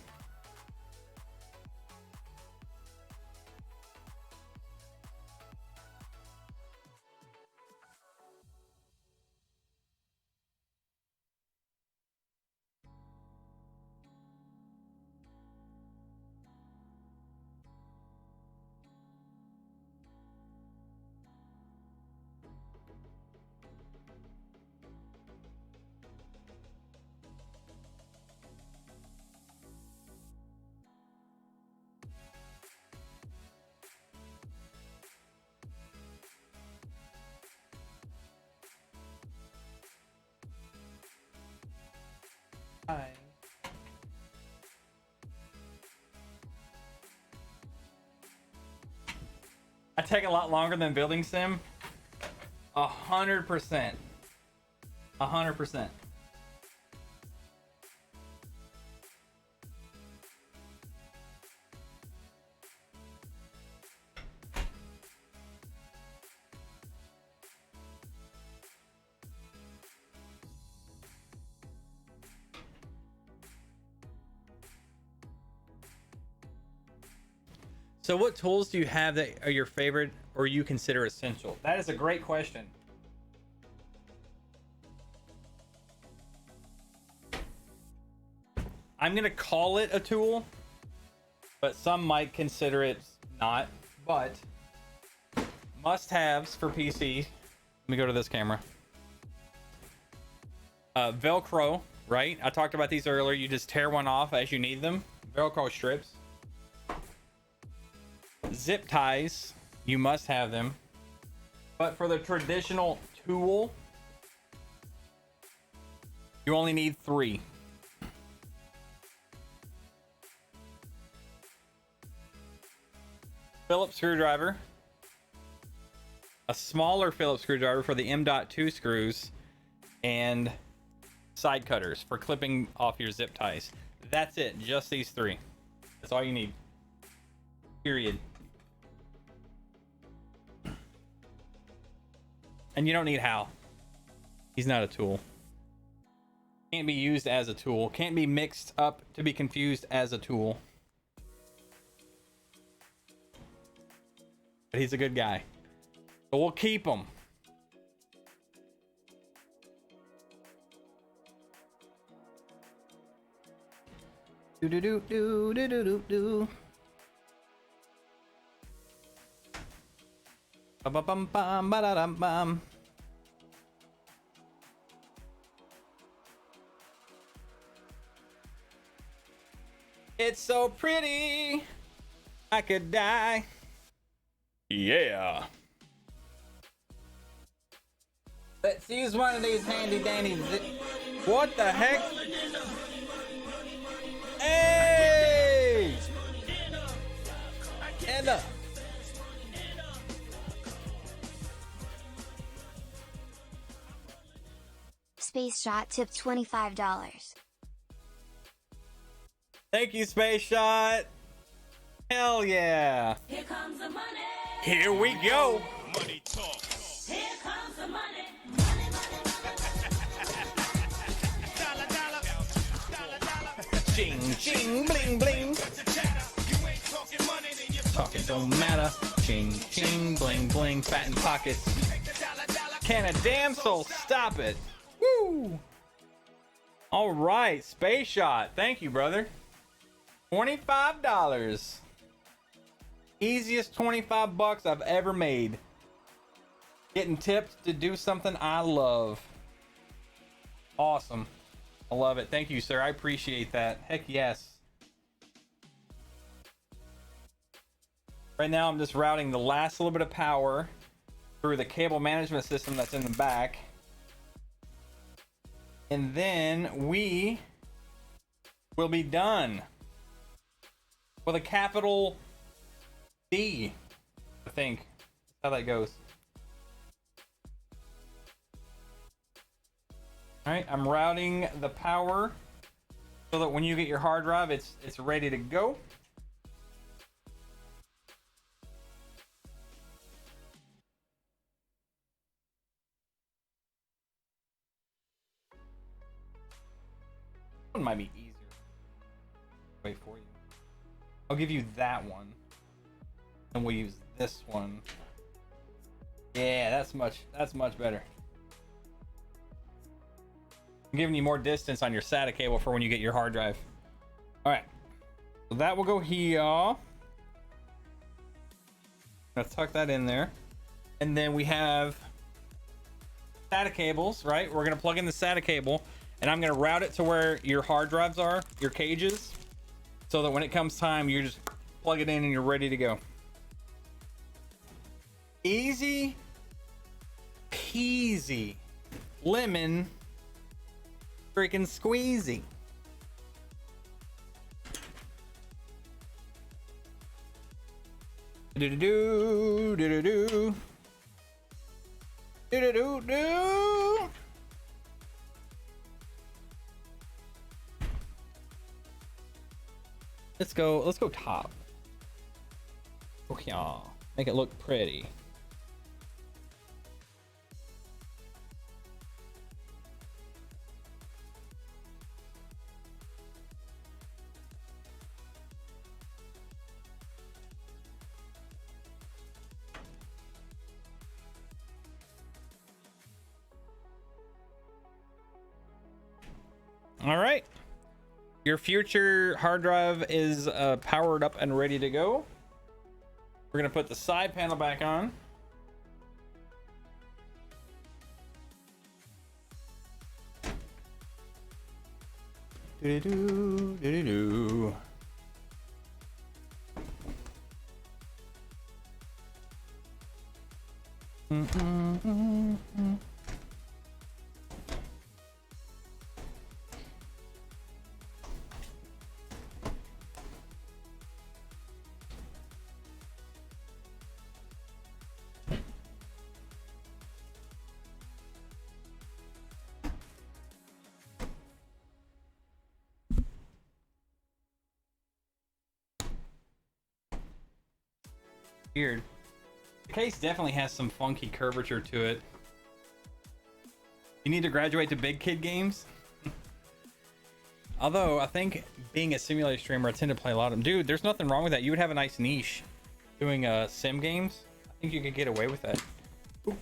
Hi. I take a lot longer than building sim. 100%. 100%. So what tools do you have that are your favorite or you consider essential? That is a great question. I'm going to call it a tool, but some might consider it not. But must-haves for PC. Let me go to this camera. Velcro, right? I talked about these earlier. You just tear one off as you need them. Velcro strips. Zip ties, you must have them. But for the traditional tool, you only need 3. Phillips screwdriver, a smaller Phillips screwdriver for the M.2 screws, and side cutters for clipping off your zip ties. That's it, just these 3. That's all you need. Period. And you don't need Hal. He's not a tool. Can't be used as a tool. Can't be mixed up to be confused as a tool. But he's a good guy. So we'll keep him. Do do do do do do do do. Bum bum bum ba da dum bum. It's so pretty, I could die. Yeah. Let's use one of these handy dandy. What the heck? Hey! And up. Spaceshot tip $25. Thank you, Spaceshot. Hell yeah. Here comes the money. Here we go. Money talk. Here comes the money. Money, money, Dollar, dollar. Dollar, dollar. Ching, ching, bling, bling. You ain't talking money, then you're Talking don't matter. Ching, ching, bling, bling. Fat in pockets. Can a damn soul stop it? Woo! All right, Spaceshot. Thank you, brother. $25. Easiest 25 bucks I've ever made. Getting tipped to do something I love. Awesome. I love it. Thank you, sir. I appreciate that. Heck yes. Right now, I'm just routing the last little bit of power through the cable management system that's in the back. And then we will be done with a capital D, I think. That's how that goes. All right, I'm routing the power so that when you get your hard drive, it's ready to go. One might be easier. Wait for you. I'll give you that one, and we'll use this one. Yeah, that's much better. I'm giving you more distance on your SATA cable for when you get your hard drive. All right, so that will go here. Let's tuck that in there, and then we have SATA cables. Right, we're gonna plug in the SATA cable. And I'm going to route it to where your hard drives are, your cages, so that when it comes time, you just plug it in and you're ready to go. Easy peasy, lemon freaking squeezy. Do-do-do, do-do-do. Do-do-do-do. Let's go top. Oh yeah, make it look pretty. All right. Your future hard drive is powered up and ready to go. We're gonna put the side panel back on. Do-do-do, do-do-do. Weird. The case definitely has some funky curvature to it. You need to graduate to big kid games. Although I think being a simulator streamer, I tend to play a lot of them. Dude, there's nothing wrong with that. You would have a nice niche doing sim games. I think you could get away with that. Ooh.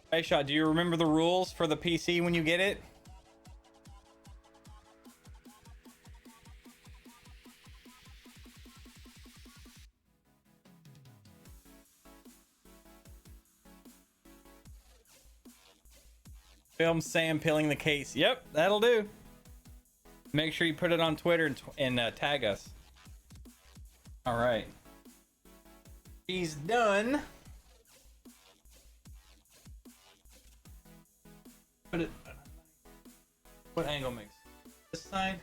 Spaceshot, do you remember the rules for the PC when you get it? Film Sam peeling the case. Yep, that'll do. Make sure you put it on Twitter and tag us. All right. He's done. put it. What angle makes this side?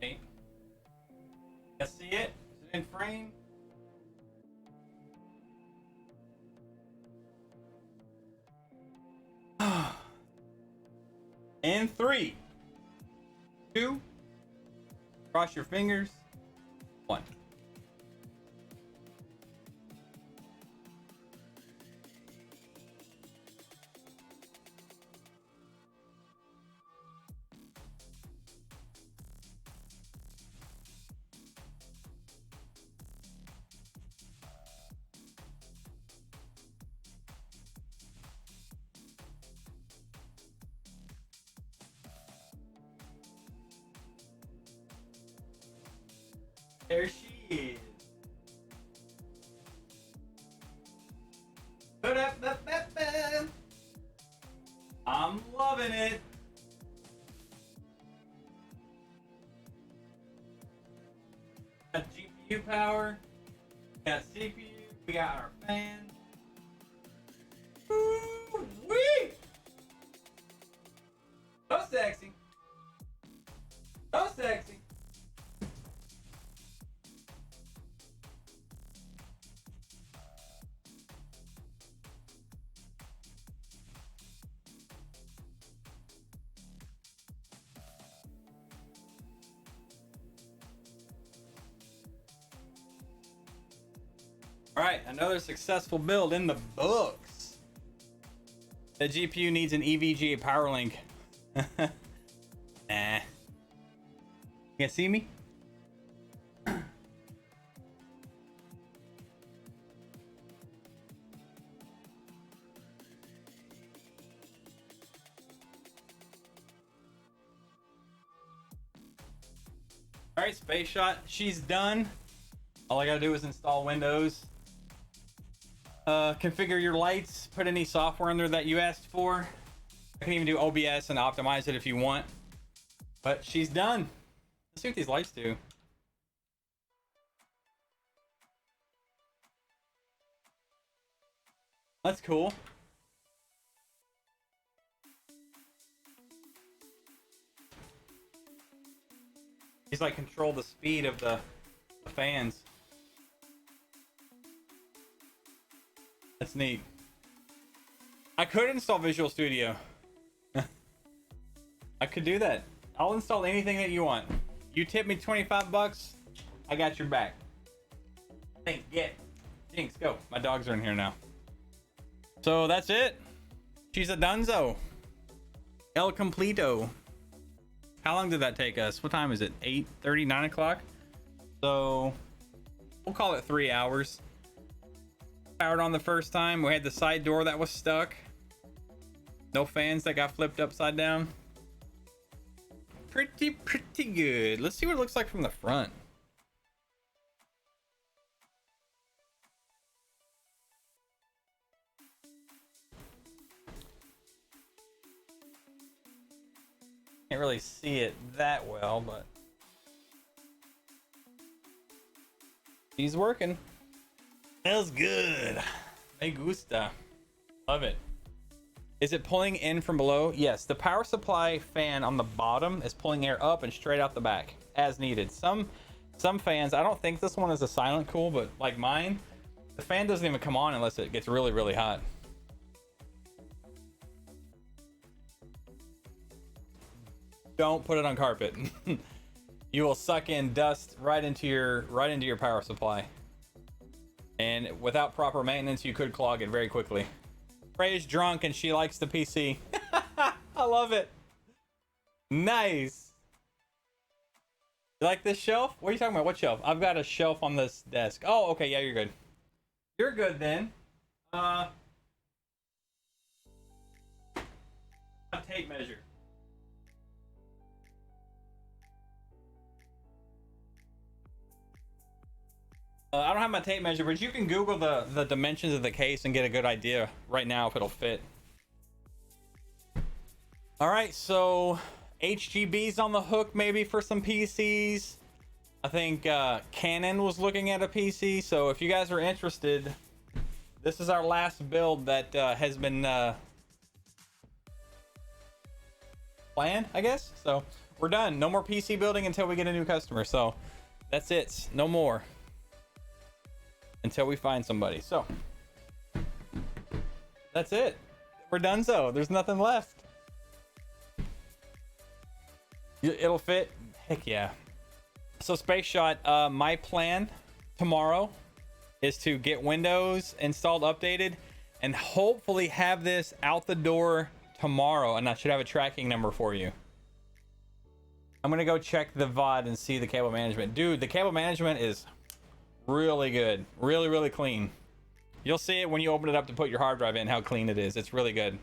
Okay. You see it? Is it in frame? In 3, 2, cross your fingers, 1. There she is. I'm loving it. Got GPU power, got CPU, we got our fans. Woo-wee! So sexy. So sexy. All right, another successful build in the books. The GPU needs an EVGA power link. Nah. You guys see me? All right, Spaceshot, she's done. All I gotta do is install Windows. Configure your lights, put any software in there that you asked for. I can even do OBS and optimize it if you want. But she's done. Let's see what these lights do. That's cool. He's like control the speed of the fans. That's neat. I could install Visual Studio. I could do that. I'll install anything that you want. You tip me 25 bucks, I got your back. Think, get. Jinx, go. My dogs are in here now. So that's it. She's a dunzo. El completo. How long did that take us? What time is it? 8:30, 9 o'clock? So we'll call it 3 hours. Powered on the first time. We had the side door that was stuck. No fans that got flipped upside down. Pretty good. Let's see what it looks like from the front. Can't really see it that well, but he's working. Smells good. Me gusta. Love it. Is it pulling in from below? Yes, the power supply fan on the bottom is pulling air up and straight out the back as needed. Some fans, I don't think this one is a silent cool, but like mine, the fan doesn't even come on unless it gets really, really hot. Don't put it on carpet. You will suck in dust right into your power supply. And without proper maintenance, you could clog it very quickly. Ray's drunk and she likes the PC. I love it. Nice. You like this shelf? What are you talking about? What shelf? I've got a shelf on this desk. Oh, okay. Yeah, you're good. You're good then. A tape measure. I don't have my tape measure, but you can Google the dimensions of the case and get a good idea right now if it'll fit. All right, so HGB's on the hook maybe for some PCs. I think Canon was looking at a PC, so if you guys are interested, this is our last build that has been planned, I guess. So we're done. No more PC building until we get a new customer. So that's it. No more. Until we find somebody. So that's it. We're done. So there's nothing left. It'll fit. Heck yeah. So Spaceshot, my plan tomorrow is to get Windows installed, updated, and hopefully have this out the door tomorrow. And I should have a tracking number for you. I'm gonna go check the VOD and see the cable management. Dude, the cable management is really good. Really, really clean. You'll see it when you open it up to put your hard drive in, how clean it is. It's really good.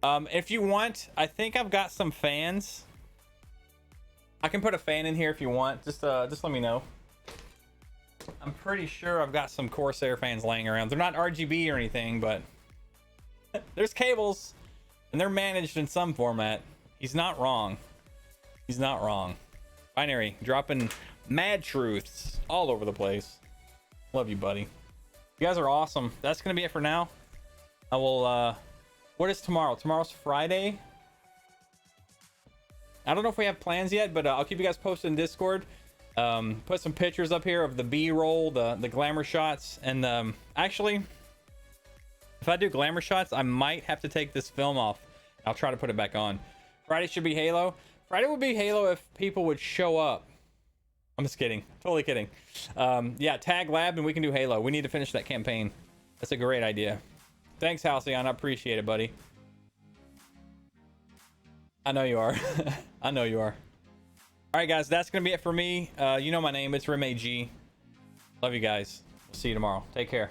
If you want, I think I've got some fans. I can put a fan in here if you want. Just let me know. I'm pretty sure I've got some Corsair fans laying around. They're not RGB or anything, but there's cables and they're managed in some format. He's not wrong. He's not wrong. Binary dropping mad truths all over the place. Love you, buddy. You guys are awesome. That's gonna be it for now. I will what is tomorrow? Tomorrow's Friday. I don't know if we have plans yet, but I'll keep you guys posted in Discord. Put some pictures up here of the B-roll, the glamour shots, and actually, if I do glamour shots, I might have to take this film off. I'll try to put it back on. Friday should be Halo. Friday would be Halo if people would show up. I'm just kidding. Totally kidding. Yeah, tag lab and we can do Halo. We need to finish that campaign. That's a great idea. Thanks, Halcyon. I appreciate it, buddy. I know you are. I know you are. All right, guys. That's going to be it for me. You know my name. It's Rem-AG. Love you guys. See you tomorrow. Take care.